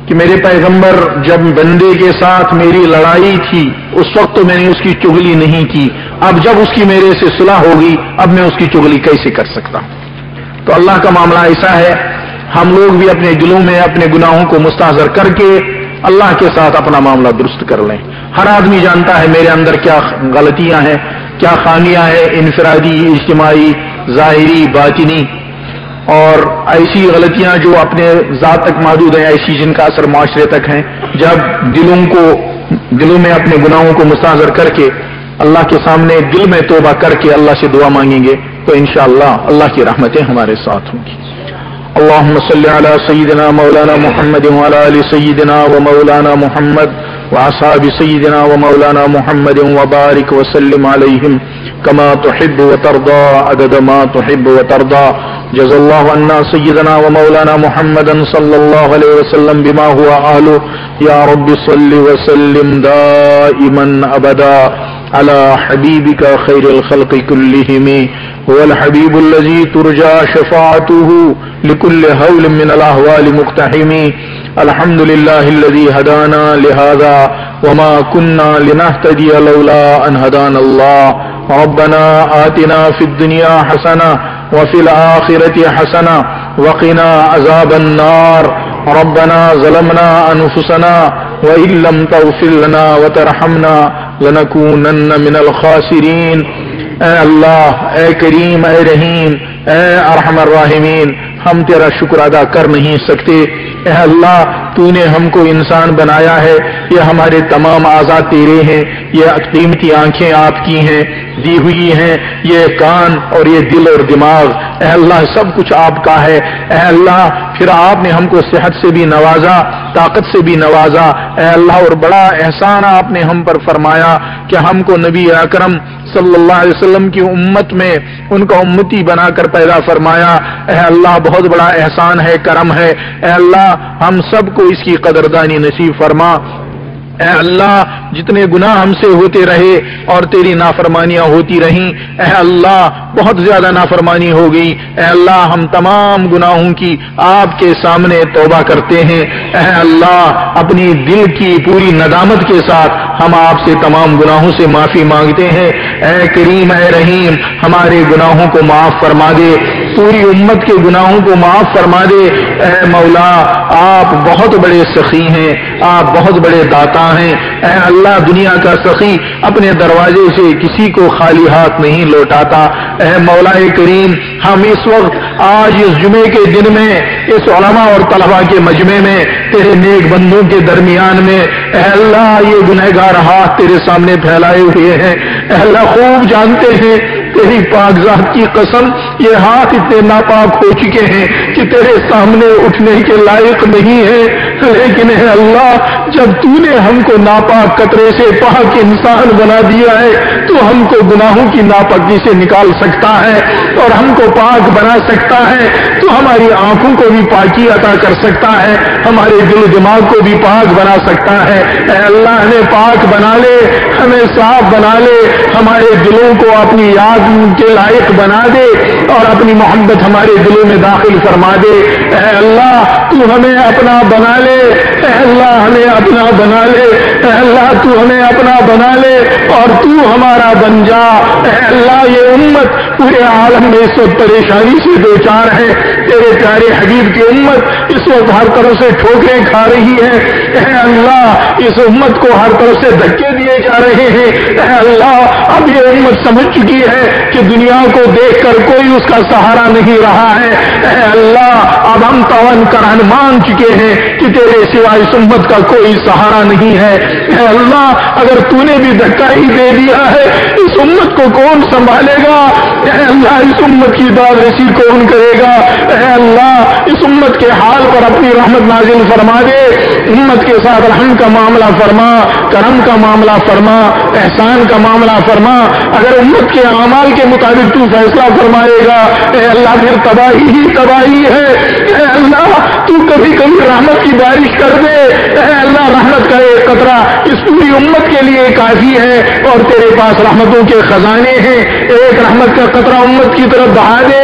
کہ میرے پیغمبر جب بندے کے ساتھ میری لڑائی تھی اس وقت تو میں نے اس کی چغلی نہیں کی، اب جب اس کی میرے سے صلح ہوگی اب میں اس کی چغلی کیسے کر سکتا ہوں. تو اللہ کا معاملہ ایسا ہے، ہم لوگ بھی اپنے دلوں میں اپنے گناہوں کو مستحضر کر کے اللہ کے ساتھ اپنا معاملہ درست کر لیں. ہر آدمی جانتا ہے میرے اندر کیا غلطیاں ہیں، کیا خامیاں ہیں، انفرادی، اجتماعی، ظاہری، باطنی، اور ایسی غلطیاں جو اپنے ذات تک محدود ہیں، ایسی جن کا اثر معاشرے تک ہے. جب دلوں میں اپنے گناہوں کو مستحضر کر کے اللہ کے سامنے دل میں توبہ کر کے اللہ سے دعا مانگیں گے تو انشاءاللہ اللہ کی رحمتیں ہمارے ساتھ ہوں گی. اللهم صل على سيدنا مولانا محمد وعلى آل سيدنا ومولانا محمد وأصحاب سيدنا ومولانا محمد وبارك وسلم عليهم كما تحب وترضى عدد ما تحب وترضى. جزا الله عنا سيدنا ومولانا محمدا صلى الله عليه وسلم بما هو أهله. يا رب صل وسلم دائما أبدا على حبيبك خير الخلق كلهم. هو الحبيب الذي ترجى شفاعته لكل هول من الأهوال مقتحم. الحمد لله الذي هدانا لهذا وما كنا لنهتدي لولا أن هدانا الله. ربنا آتنا في الدنيا حسنة وفي الآخرة حسنة وقنا عذاب النار. ربنا ظلمنا أنفسنا وإن لم تغفر لنا وترحمنا لنكونن من الخاسرين. اے اللہ، اے کریم، اے رحیم، اے ارحم الراحمین، ہم تیرا شکر ادا کر نہیں سکتے. اے اللہ، تو نے ہم کو انسان بنایا ہے، یہ ہمارے تمام اعضاء تیرے ہیں، یہ قیمتی آنکھیں آپ کی ہیں دی ہوئی ہیں، یہ کان اور یہ دل اور دماغ، اے اللہ سب کچھ آپ کا ہے. اے اللہ، پھر آپ نے ہم کو صحت سے بھی نوازا، طاقت سے بھی نوازا. اے اللہ، اور بڑا احسان آپ نے ہم پر فرمایا کہ ہم کو نبی اکرم صلی اللہ علیہ وسلم کی امت میں ان کا امتی بنا کر پیدا فرمایا. اے اللہ، بہت بڑا احسان ہے، کرم ہے. اے اللہ، ہم سب کو اس کی قدردانی نصیب فرما. اے اللہ، جتنے گناہ ہم سے ہوتے رہے اور تیری نافرمانیاں ہوتی رہیں، اے اللہ بہت زیادہ نافرمانی ہو گئی. اے اللہ، ہم تمام گناہوں کی آپ کے سامنے توبہ کرتے ہیں. اے اللہ، اپنی دل کی پوری ندامت کے ساتھ ہم آپ سے تمام گناہوں سے معافی مانگتے ہیں. اے کریم، اے رحیم، ہمارے گناہوں کو معاف فرما دے، پوری امت کے گناہوں کو معاف فرما دے. اے مولا، آپ بہت بڑے سخی ہیں، آپ بہت بڑے داتا ہیں. اے اللہ، دنیا کا سخی اپنے دروازے سے کسی کو خالی ہاتھ نہیں لوٹاتا. اے مولا کریم، ہم اس وقت آج اس جمعے کے دن میں اس علماء اور طلباء کے مجمع میں تیرے نیک بندوں کے درمیان میں اے اللہ یہ گنہگار ہاتھ تیرے سامنے پھیلائے ہوئے ہیں. اے اللہ، خوب جانتے ہیں تیری پاک ذات کی قسم یہ ہاتھ اتنے ناپاک ہو چکے ہیں کہ تیرے سامنے اٹھنے کے لائق نہیں ہے. لیکن اے اللہ، جب تو نے ہم کو ناپاک قطرے سے پاک انسان بنا دیا ہے تو ہم کو گناہوں کی ناپاکی سے نکال سکتا ہے اور ہم کو پاک بنا سکتا ہے. تو ہماری آنکھوں کو بھی پاکی عطا کر سکتا ہے، ہمارے دل و دماغ کو بھی پاک بنا سکتا ہے. اے اللہ، ہمیں پاک بنا لے، ہمیں صاف بنا لے، ہمارے دلوں کو اپنی یاد کے لائق بنا دے اور اپنی محبت ہمارے دلوں میں داخل فرما دے. اے اللہ، تو ہمیں اپنا بنا لے. اے اللہ، ہمیں اپنا بنا لے. اے اللہ، تو ہمیں اپنا بنا لے اور تو ہمارا بن جا. اے اللہ، یہ امت پورے عالم میں اس وقت پریشانی سے دو چار ہے. تیرے پیارے حبیب کی امت اس وقت ہر طرف سے ٹھوکریں کھا رہی ہے. اے اللہ، اس امت کو ہر طرف سے دھکے دیے جا رہے ہیں. اے اللہ، اب یہ امت سمجھ چکی ہے کہ دنیا کو دیکھ کر کوئی اس کا سہارا نہیں رہا ہے. اے اللہ، اب ہم توان کرن مان چکے ہیں کہ تیرے سوائے اس امت کا کوئی سہارا نہیں ہے. اے اللہ، اگر تو نے بھی دھکا ہی دے دیا ہے اس امت کو کون سنبھالے گا؟ اے اللہ، اس امت کی داد رسی کون کرے گا؟ اے اللہ، اس امت کے حال پر اپنی رحمت نازل فرما دے. امت کے ساتھ رحم کا معاملہ فرما، کرم کا معاملہ فرما، احسان کا معاملہ فرما. اگر امت کے اعمال کے مطابق تو فیصلہ فرمائے گا اے اللہ پھر تباہی ہی تباہی ہے. اے اللہ، تو کبھی کبھی رحمت کی بارش کر دے. اے اللہ، رحمت کا ایک قطرہ اس پوری امت کے لیے کافی ہے اور تیرے پاس رحمتوں کے خزانے ہیں. ایک رحمت کا قطرہ امت کی طرف بہا دے،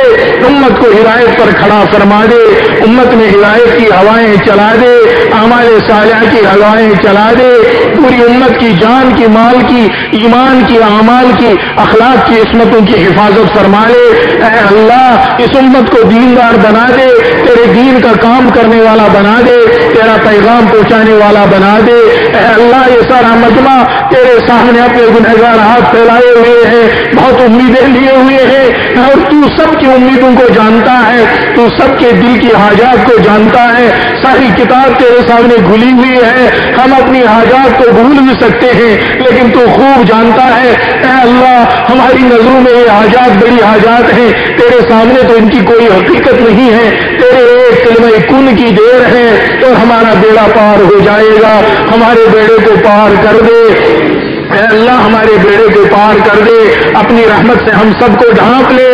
امت کو ہدایت پر کھڑا فرما دے، امت میں ہدایت کی ہوائیں چلا دے، اعمال صالحہ کی ہوائیں چلا دے. پوری امت کی جان کی، مال کی، ایمان کی، اعمال کی، اخلاق کی عصمتوں کی حفاظت فرما لے. اے اللہ، اس امت کو دیندار بنا دے، تیرے دین کا کام کرنے والا بنا دے، تیرا پیغام پہنچانے والا بنا دے. اے اللہ، یہ سارا مجمع تیرے سامنے اپنے گنہگار ہاتھ پھیلائے ہوئے ہیں، بہت امیدیں لیے ہوئے ہیں اور تو سب کی امیدوں کو جانتا ہے، تو سب کے دل کی حاجات کو جانتا ہے. ساری کتاب تیرے سامنے کھلی ہوئی ہے، ہم اپنی حاجات کو بھول بھی سکتے ہیں لیکن تو خوب جانتا ہے. اے اللہ، ہماری نظروں میں یہ حاجات بڑی حاجات ہیں، تیرے سامنے تو ان کی کوئی حقیقت نہیں ہے. تیرے ایک کلمہ کن کی دیر ہے اور ہمارا بیڑا پار ہو جائے گا. ہمارے بیڑے کو پار کر دے اے اللہ, ہمارے بیڑے کو پار کر دے. اپنی رحمت سے ہم سب کو ڈھانپ لے,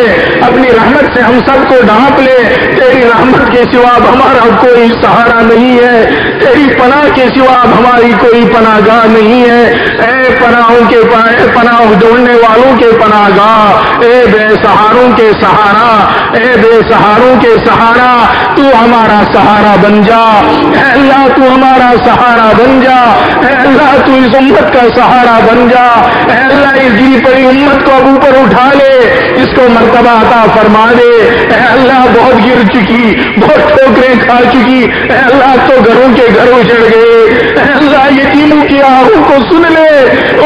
اپنی رحمت سے ہم سب کو ڈھانپ لے. تیری رحمت کے سوا ہمارا کوئی سہارا نہیں ہے, تیری پناہ کے سوا ہماری کوئی پناہ گاہ نہیں ہے. اے پناہوں کے پناہ ڈھونڈنے والوں کے پناہ گاہ, اے بے سہاروں کے سہارا, اے بے سہاروں کے سہارا, تو ہمارا سہارا بن جا. اے اللہ تو ہمارا سہارا بن جا. اے اللہ تو اس امت کا سہارا بن جا. اے اللہ اس گری پڑی امت کو اب اوپر اٹھا لے, اس کو مرتبہ عطا فرما دے. اے اللہ بہت گر چکی, بہت ٹھوکریں کھا چکی, اے اللہ تو گھروں کے گھروں چڑھ گئے. اے اللہ یتیموں کی آہوں کو سن لے,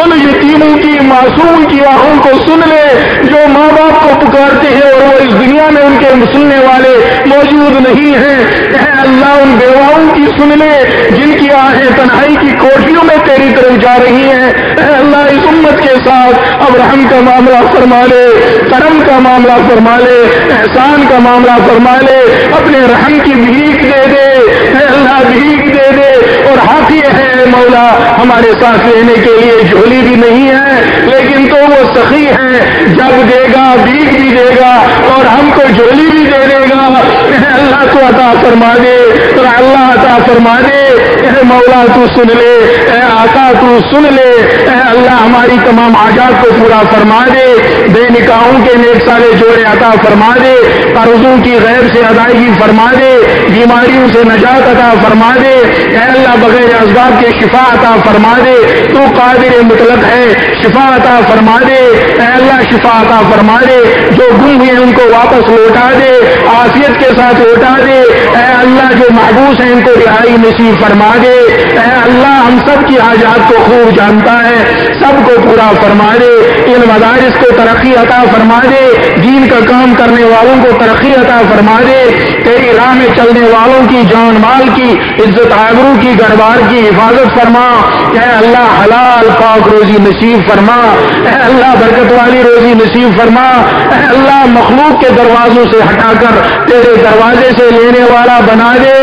ان یتیموں کی معصوم کی آہوں کو سن لے جو ماں باپ کو پکارتے ہیں اور وہ اس دنیا میں ان کے سننے والے موجود نہیں ہیں. اے اللہ ان بیواؤں کی سن لے جن کی آہیں تنہائی کی کوٹھیوں میں تیری طرف جا رہی ہیں. اے اللہ اس امت کے ساتھ اب رحم کا معاملہ فرما لے, کرم کا معاملہ فرما لے, احسان کا معاملہ فرما لے. اپنے رحم کی بھیک دے دے, اے اللہ بھیک دے دے. اور حافظ ہے مولا, ہمارے ساتھ لینے کے لیے جھولی بھی نہیں ہے لیکن تو وہ سخی ہے, جب دے گا بھیک بھی دے گا اور ہم کو جھولی بھی دے دے گا. اے اللہ تو عطا فرما دے, تو اللہ عطا فرما دے. اے مولا تو سن لے, اے آقا تو سن لے. اے اللہ ہماری تمام حاجات کو پورا فرما دے, بے نکاحوں کے نیک سالے جوڑے عطا فرما دے, قرضوں کی غیب سے ادائیگی فرما دے, بیماریوں سے نجات عطا فرما دے. اے اللہ بغیر اسباب کے شفا عطا فرما دے, تو قادر مطلق ہے, شفا عطا فرما دے. اے اللہ شفا عطا فرما دے, جو گم ہوئے ان کو واپس لوٹا دے, عافیت کے ساتھ لوٹا دے. اے اللہ جو محبوس ہیں ان کو رہائی نصیب فرما دے. اے اللہ ہم سب کی حاجات کو خوب جانتا ہے, سب کو پورا فرما دے. ان مدارس کو ترقی عطا فرما دے, دین کا کام کرنے والوں کو ترقی عطا فرما دے. تیری راہ میں چلنے والوں کی جان مال کی عزت آبرو کی گھر بار کی حفاظت فرما. اے اللہ حلال پاک روزی نصیب فرما. اے اللہ برکت والی روزی نصیب فرما. اے اللہ مخلوق کے دروازوں سے ہٹا کر تیرے دروازے سے لینے والا بنا دے.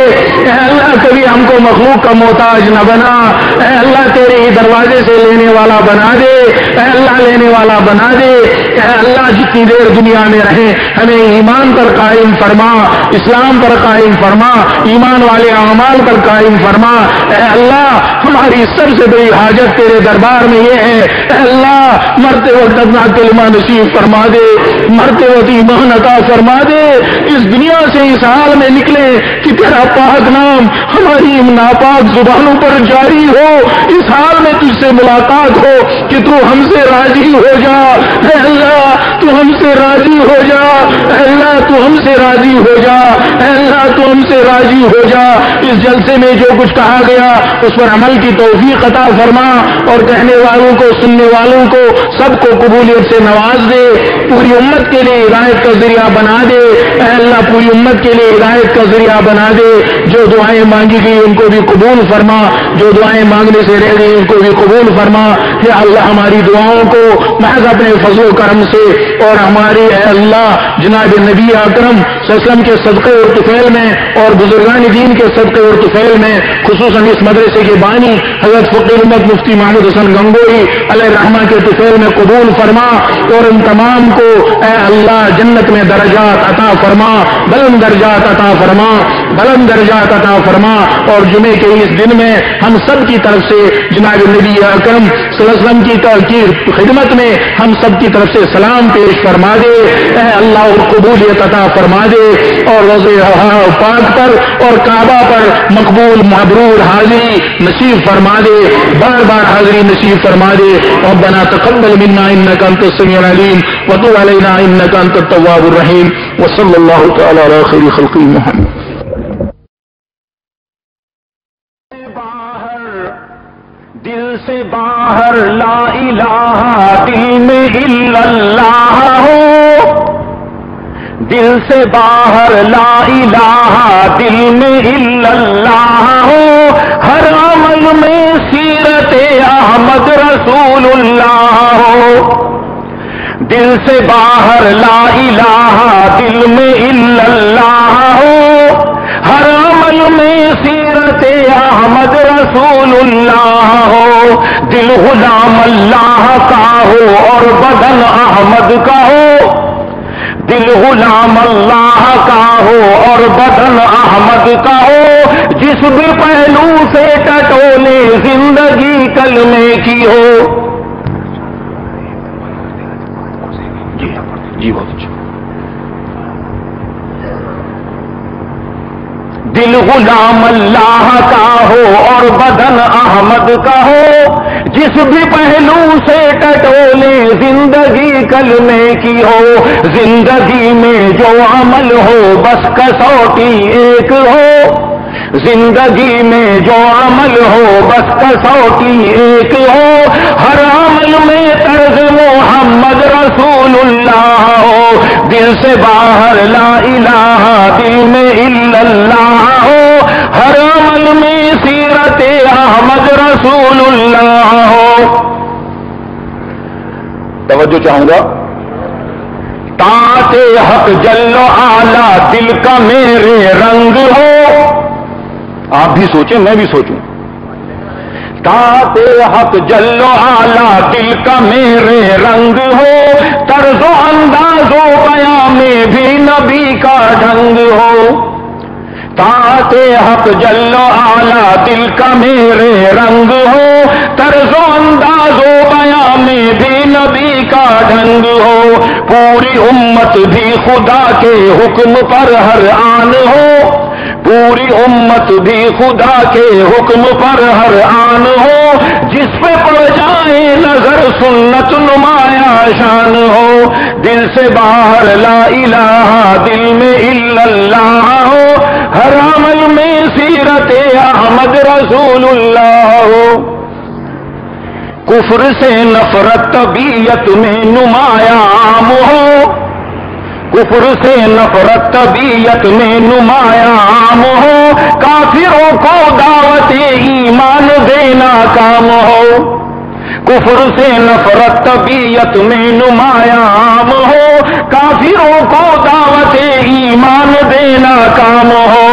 اے اللہ کبھی ہم کو مخلوق کا محتاج نہ بنا. اے اللہ تیرے ہی دروازے سے لینے والا بنا دے. اے اللہ لینے والا بنا دے. اے اللہ جتنی دیر دنیا میں رہے ہمیں ایمان پر قائم فرما, اسلام پر قائم فرما, ایمان والے اعمال پر قائم فرما. اے اللہ ہماری سب سے بڑی حاجت تیرے دربار میں یہ ہے, اے اللہ مرتے وقت اپنا کلمہ نصیب فرما دے, مرتے وقت ایمان عطا فرما دے. اس دنیا سے اس حال میں نکلے کہ تیرا پاک نام ہماری ناپاک زبانوں پر جاری ہو, اس حال میں تجھ سے ملاقات ہو کہ تو ہم سے راضی ہو جا. اے اللہ تو ہم سے راضی ہو جا. اے اللہ تو ہم سے راضی ہو جا. اے اللہ تو ہم سے راضی ہو جا. اس جلسے میں جو کچھ کہا گیا اس پر عمل کی توفیق عطا فرما, اور کہنے والوں کو سننے والوں کو سب کو قبولیت سے نواز دے. پوری امت کے لیے ہدایت کا ذریعہ بنا دے. اے اللہ پوری امت کے لیے ہدایت کا ذریعہ بنا دے. جو دعائیں مانگی گئی ان کو بھی قبول فرما, جو دعائیں مانگنے سے رہ گئی ان کو بھی قبول فرما. یا اللہ ہماری دعاؤں کو محض اپنے فضل و کرم سے اور ہماری اے اللہ جناب نبی اکرم صلی اللہ علیہ وسلم کے صدقے اور طفیل میں اور بزرگان دین کے صدقے اور طفیل میں, خصوصاً اس مدرسے کے بانی حضرت فقیر امت مفتی محمود حسن گنگوئی علیہ الرحمہ کے طفیل میں قبول فرما. اور ان تمام کو اے اللہ جنت میں درجات عطا فرما, بلند درجات عطا فرما, بلند درجات عطا فرما. اور جمعے کے اس دن میں ہم سب کی طرف سے جناب نبی اکرم صلی اللہ علیہ وسلم کی خدمت میں ہم سب کی طرف سے سلام پیش فرما دے. اے اللہ اور قبولیت عطا فرما دے, اور روضے پاک پر اور کعبہ پر مقبول مبرور حاضری نصیب فرما دے, بار بار حاضری نصیب فرما دے. ربنا تقبل منا انك انت السميع العليم وتب علينا انك انت التواب الرحيم وصلى الله تعالى على خير خلقه محمد. دل سے باہر لا الہ دل میں الا اللہ ہو, دل سے باہر لا الہ دل میں الا اللہ ہو, ہر عمل میں سیرت احمد رسول اللہ ہو. دل سے باہر لا الہ دل میں الا اللہ ہو, رسول اللہ ہو، دل غلام اللہ کا ہو اور بدن احمد کا ہو، دل غلام اللہ کا ہو اور بدن احمد کا ہو، جس بھی پہلو سے ٹٹولے زندگی کلمے کی ہو۔ جی بہت اچھا۔ دل غلام اللہ کا ہو اور بدن احمد کا ہو، جس بھی پہلو سے ٹٹولے زندگی کلمے کی ہو، زندگی میں جو عمل ہو بس کسوٹی ایک ہو، زندگی میں جو عمل ہو بس کسوٹی ایک ہو، ہر عمل میں طرز محمد رسول اللہ ہو، دل سے باہر لا الہ دل میں الا اللہ ہو، ہر عمل میں سیرت احمد رسول اللہ ہو۔ توجہ چاہوں گا، طاعت حق جل و اعلی دل کا میرے رنگ ہو، آپ بھی سوچیں میں بھی سوچوں، طاعت حق جل و اعلی دل کا میرے رنگ ہو، طرز و انداز و بیان میں بھی نبی کا ڈھنگ ہو، طاعت حق جل و اعلی دل کا میرے رنگ ہو، طرز و انداز و بیان میں بھی نبی کا ڈھنگ ہو، پوری امت بھی خدا کے حکم پر ہر آن ہو، پوری امت بھی خدا کے حکم پر ہر آن ہو، جس پہ پڑ جائے نظر سنت نمایاں شان ہو، دل سے باہر لا الہ دل میں الا اللہ ہو، ہر عمل میں سیرت احمد رسول اللہ ہو، کفر سے نفرت طبیعت میں نمایاں عام ہو، کفر سے نفرت طبیعت میں نمایاں عام ہو، کافروں کو دعوت ایمان دینا کام ہو، کفر سے نفرت طبیعت میں نمایاں عام ہو، کافروں کو دعوت ایمان دینا کام ہو،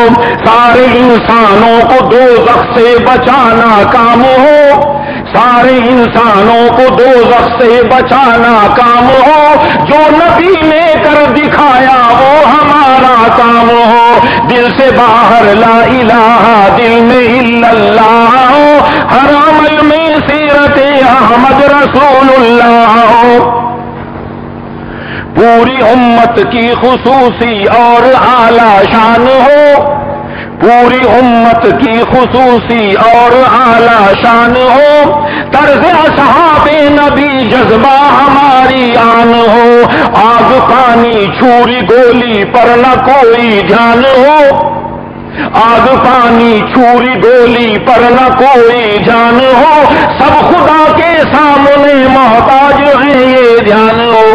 سارے انسانوں کو دوزخ سے بچانا کام ہو، سارے انسانوں کو دوزخ سے بچانا کام ہو، جو نبی نے کر دکھایا وہ ہمارا کام ہو، دل سے باہر لا الہ دل میں الا اللہ ہو، ہر عمل میں سیرت احمد رسول اللہ ہو، پوری امت کی خصوصی اور اعلی شان ہو، پوری امت کی خصوصی اور اعلی شان ہو، طرز اصحاب نبی جذبہ ہماری آن ہو، آگ پانی چھری گولی پر نہ کوئی دھیان ہو، آگ پانی چھری گولی پر نہ کوئی جان ہو، سب خدا کے سامنے محتاج ہیں یہ دھیان ہو،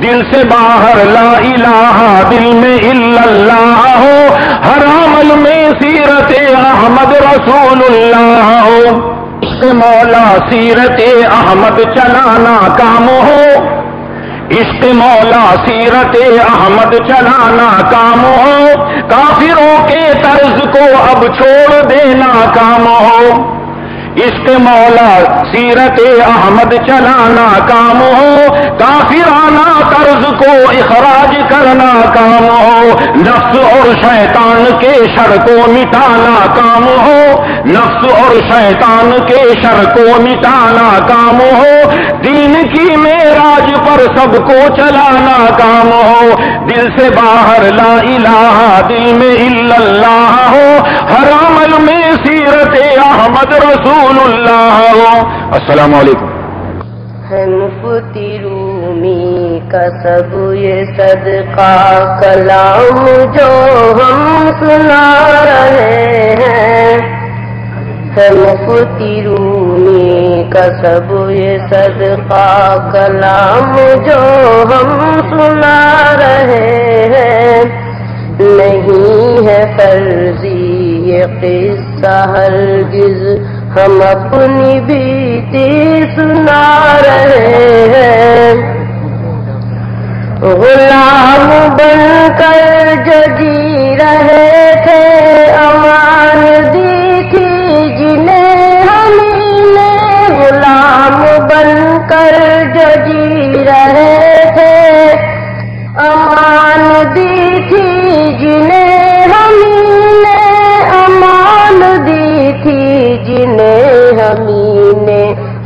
دل سے باہر لا الہ دل میں الا اللہ ہو، ہر عمل میں سیرت احمد رسول اللہ ہو، عشق مولا سیرت احمد چلانا کام ہو، عشق مولا سیرت احمد چلانا کام ہو، کافروں کے طرز کو اب چھوڑ دینا کام ہو، عشق مولا سیرت احمد چلانا کام ہو، کافرانہ طرز کو اخراج کرنا کام ہو، نفس اور شیطان کے شر کو مٹانا کام ہو، نفس اور شیطان کے شر کو مٹانا کام ہو، دین کی معراج پر سب کو چلانا کام ہو، دل سے باہر لا الہ دل میں الا اللہ ہو، ہر عمل میں سیرت احمد رسول اللہ ہو۔ السلام علیکم۔ ہے مفتی رومی کا سب یہ صدقہ کلام جو ہم سنا رہے ہیں، ہے مفتی رومی کا سب یہ صدقہ کلام جو ہم سنا رہے ہیں، نہیں ہے فرضی یہ قصہ ہرگز ہم اپنی بیتی سنا رہے ہیں، غلام بن کر جو جی رہے تھے امان دی تھی جنہیں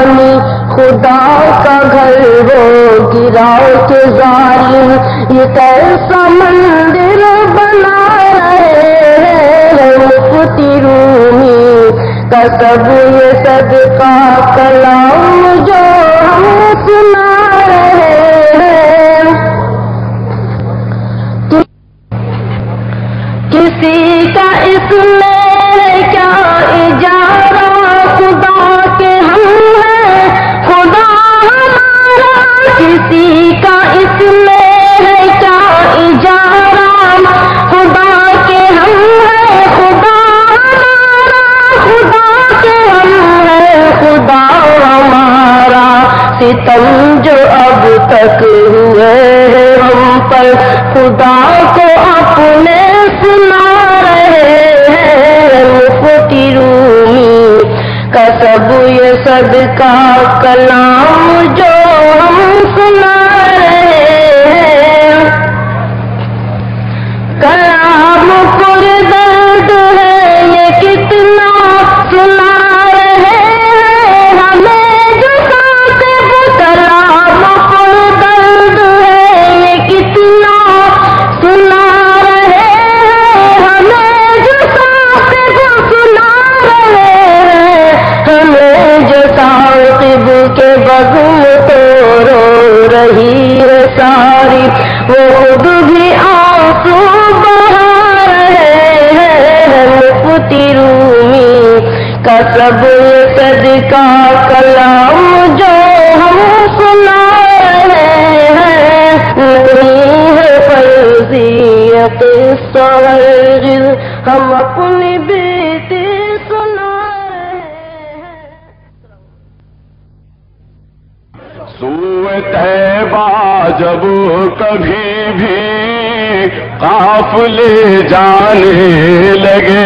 فانی خدا کا گھر وہ گراؤ کے ظالم یہ کیسا مندر بنا رہے ہیں مفتی رومی کا سب یہ صدقہ کلام جو ہم سنا رہے ہیں کسی کا اس میں کیا اجارہ خدا کے ہم ہیں خدا ہمارا کسی کا اس میں کیا اجارہ خدا کے ہم ہیں خدا ہمارا خدا کے ہم ہیں خدا ہمارا ستم جو اب تک ہوئے ہیں ہم پر خدا کو اپنے سنا رہے ہیں مفتی رومی کا سب یہ صدقہ کلام جو ہم سنا رہے ہیں کلام پر درد ہے یہ کتنا سنا رہے ہیں ہمیں جو کاتب کلام پر درد ہے یہ کتنا سنا رہے ہیں ہمیں جو کاتب سنا رہے ہیں ہمیں جو کاتب کے بغل تو رو رہی ہے ساری وہ خود بھی آنسو بہا رہے ہیں مفتی رومی کا سب یہ صدقہ کلام جو ہم سنا رہے ہیں نہیں ہے فرضیت سوال ہم اپنی بیٹی سنا رہے ہیں سوئے طیبہ جب کبھی بھی قافلے جانے لگے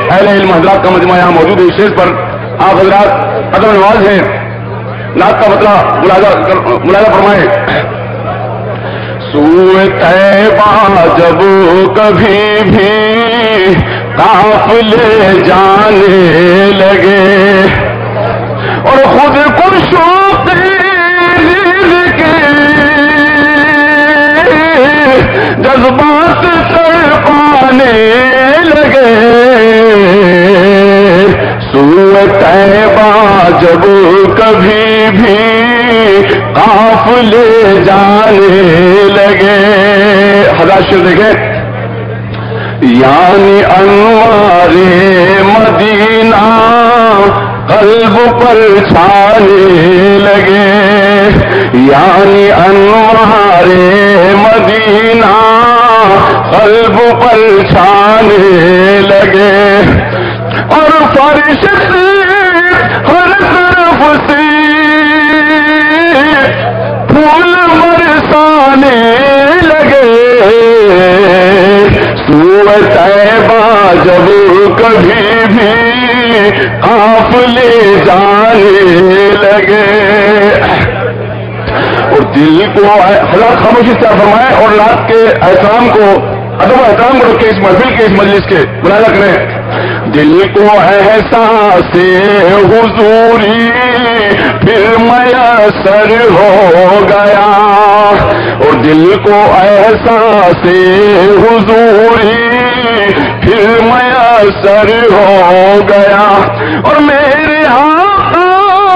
اہل علم حضرات کا مجمع یہاں موجود ہے اسٹیج پر آپ حضرات ادب نواز ہیں نعت کا مطلب ملاحظہ فرمائیں سوئے طیبہ جب کبھی بھی قافلے جانے لگے اور خود کو شوق کے جذبات تڑپانے لگے سوئے طیبہ جب کبھی بھی قافلے جانے لگے حضرات شیر دیکھیں یعنی انوار مدینہ قلب پر چھانے لگے یعنی انوار مدینہ قلب پر چھانے لگے اور فرشت ہر طرف سے پھول برسانے لگے سوئے طیبہ جب کبھی بھی قافلے جانے لگے اور دل کو حضرات خاموشی سے فرمائیں اور رات کے احترام کو ادب و احترام کو رکھ کے اس محفل کے اس مجلس کے ملاحظہ کریں دل کو احساس حضوری پھر میسر ہو گیا اور دل کو احساس حضوری پھر میسر ہو گیا اور میرے آقا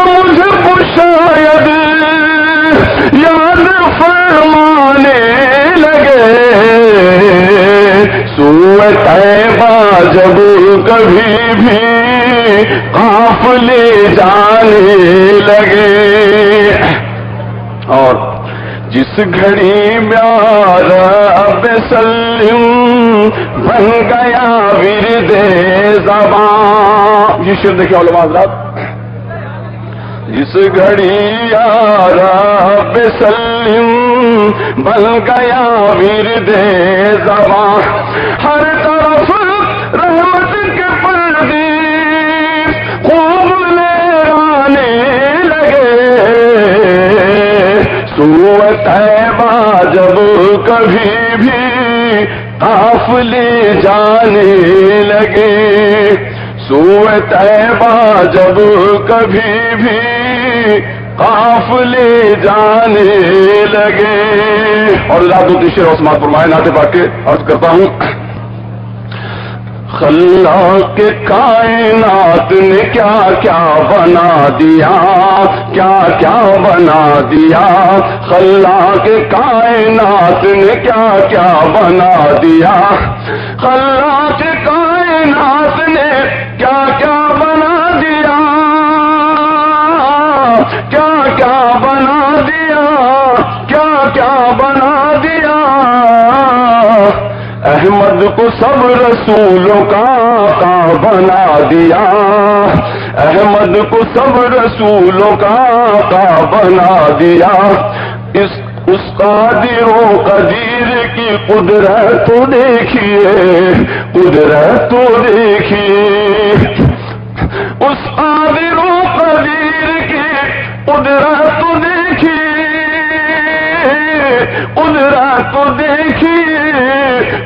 مجھ کو شاید یاد فرمانے لگے سوئے طیبہ جب کبھی بھی قافلے جانے لگے اور جس گھڑی میارا سلم بن گیا ورد زبان یہ شعر دیکھیں علماء حضرات جس گھڑی یارا سلم بن گیا ورد زبان ہر طرف رحمت کے پردے خوب لہرانے لگے سوئے طیبہ جب کبھی بھی قافلے جانے لگے سوئے طیبہ جب کبھی بھی قافلے جانے لگے. اور رات دو تیسرے اور سماعت فرمائے نعت پاک کے عرض کرتا ہوں. خلاق کائنات نے کیا کیا بنا دیا, کیا کیا بنا دیا. خلاق کائنات نے کیا کیا بنا دیا. خلاق کائنات نے کیا کیا بنا دیا, کیا کیا بنا دیا, کیا کیا بنا دیا. احمد کو سب رسولوں کا آقا بنا دیا. احمد کو سب رسولوں کا آقا بنا دیا. اس قادر و قدیر کی قدرت تو دیکھیے, قدرت تو دیکھیے. اس قادر و قدیر کی قدرت تو دیکھیے, قدرت تو دیکھیے,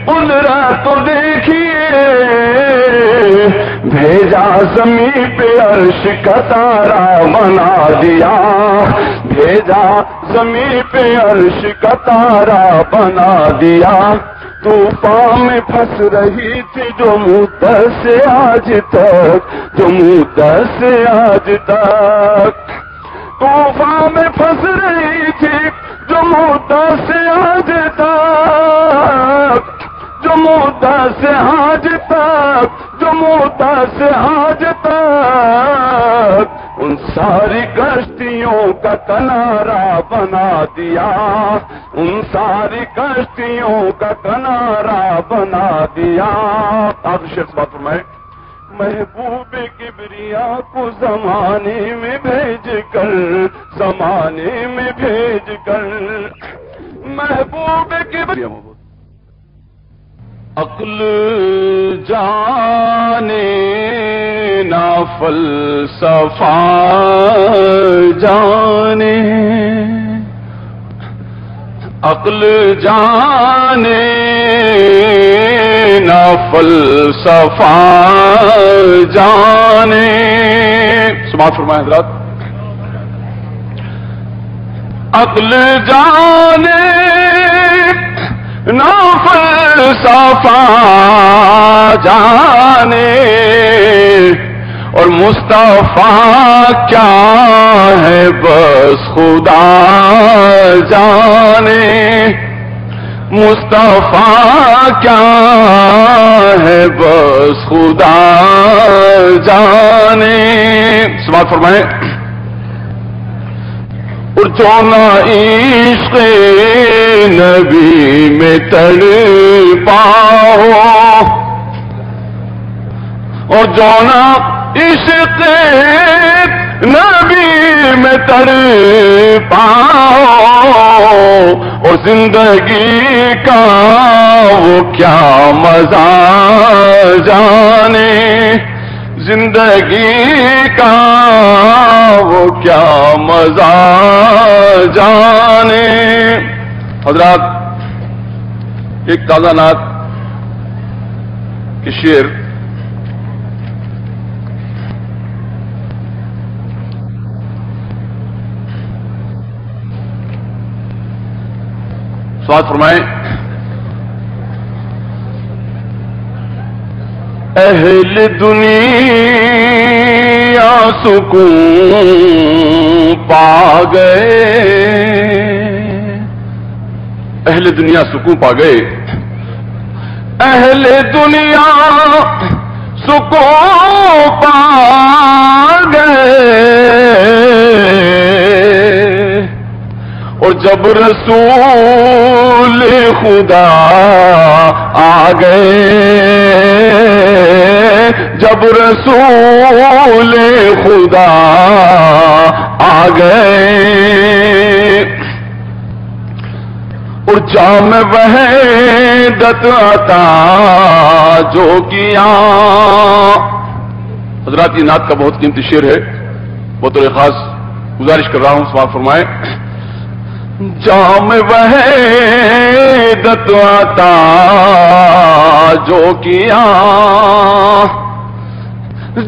قدرت تو دیکھیے. بھیجا زمین پہ عرش کا تارا بنا دیا. بھیجا زمین پہ عرش کا تارا بنا دیا. طوفان میں پھنس رہی تھی جو مدت سے آج تک, جو مدت سے آج تک. طوفان میں پھنس رہی تھی جو مدت سے آج تک, جو مدت سے آج تک, جو مدت سے آج تک. ان ساری کشتیوں کا کنارہ بنا دیا. ان ساری کشتیوں کا کنارہ بنا دیا. آپ شخص بات فرمائیں. محبوب کبریا کو زمانے میں بھیج کر, زمانے میں بھیج کر. محبوب کبریا عقل جانے نہ فلسفہ جانے, عقل جانے نہ فلسفہ جانے. سماعت فرمائیں حضرات. عقل جانے نہ فلسفہ جانے, اور مصطفیٰ کیا ہے بس خدا جانے. مصطفیٰ کیا ہے بس خدا جانے. سماعت فرمائیں. اور جو نہ عشق نبی میں تڑپا ہو, اور جو نہ عشق نبی میں تڑپا ہو, اور زندگی کا وہ کیا مزہ جانے. زندگی کا وہ کیا مزہ جانے. حضرات ایک تازہ نعت کے شعر سماعت فرمائیں. اہل دنیا سکون پا گئے, اہل دنیا سکون پا گئے. اہل دنیا سکون پا گئے, اور جب رسول خدا آ گئے, جب رسول خدا آ گئے, اور جام وحدت عطا جو کیا. حضرات یہ نعت کا بہت قیمتی شعر ہے, بطور خاص گزارش کر رہا ہوں, سماعت فرمائیں. جام وحدت عطا جو کیا,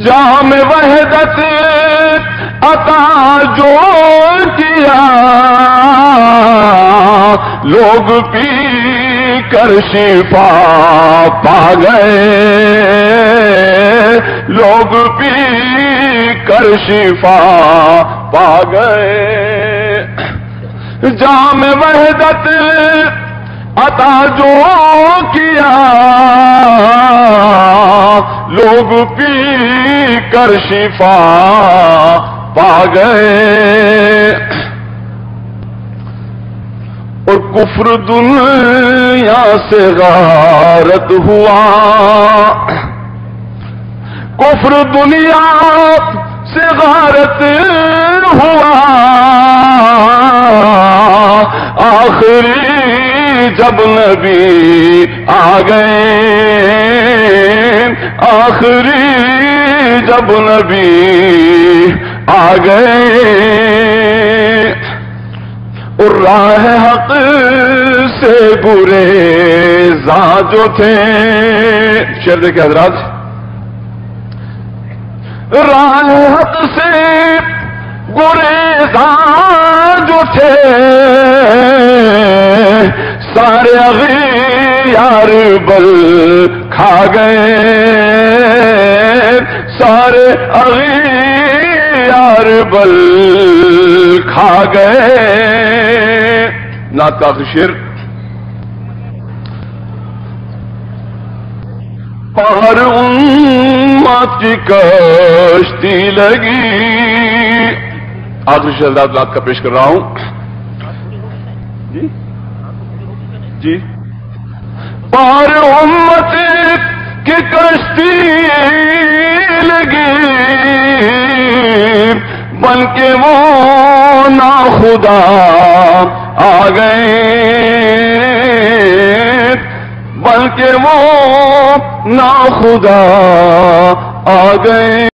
جام وحدت عطا جو کیا لوگ پی کر شفا پا گئے، لوگ پی کر شفا پا گئے، جام وحدت عطا جو کیا لوگ پی کر شفا پا گئے، اور کفر دنیا سے غارت ہوا، کفر دنیا سے غارت ہوا، آخری جب نبی آ گئے، آخری جب نبی آ گئے، اور راہ حق سے گریزاں جو تھے، شعر دیکھیں حضرات، راہ حق سے گریزاں جو تھے، سارے اغیار بل کھا گئے، سارے اغیار بل کھا گئے۔ نعت کا آخری شعر، پار امت کی کشتی لگی، آخری شعر نعت کا پیش کر رہا ہوں جی، پار امت کی کشتی لگی، بن کے وہ ناخدا آ گئے، بلکہ وہ ناخدا آ گئے۔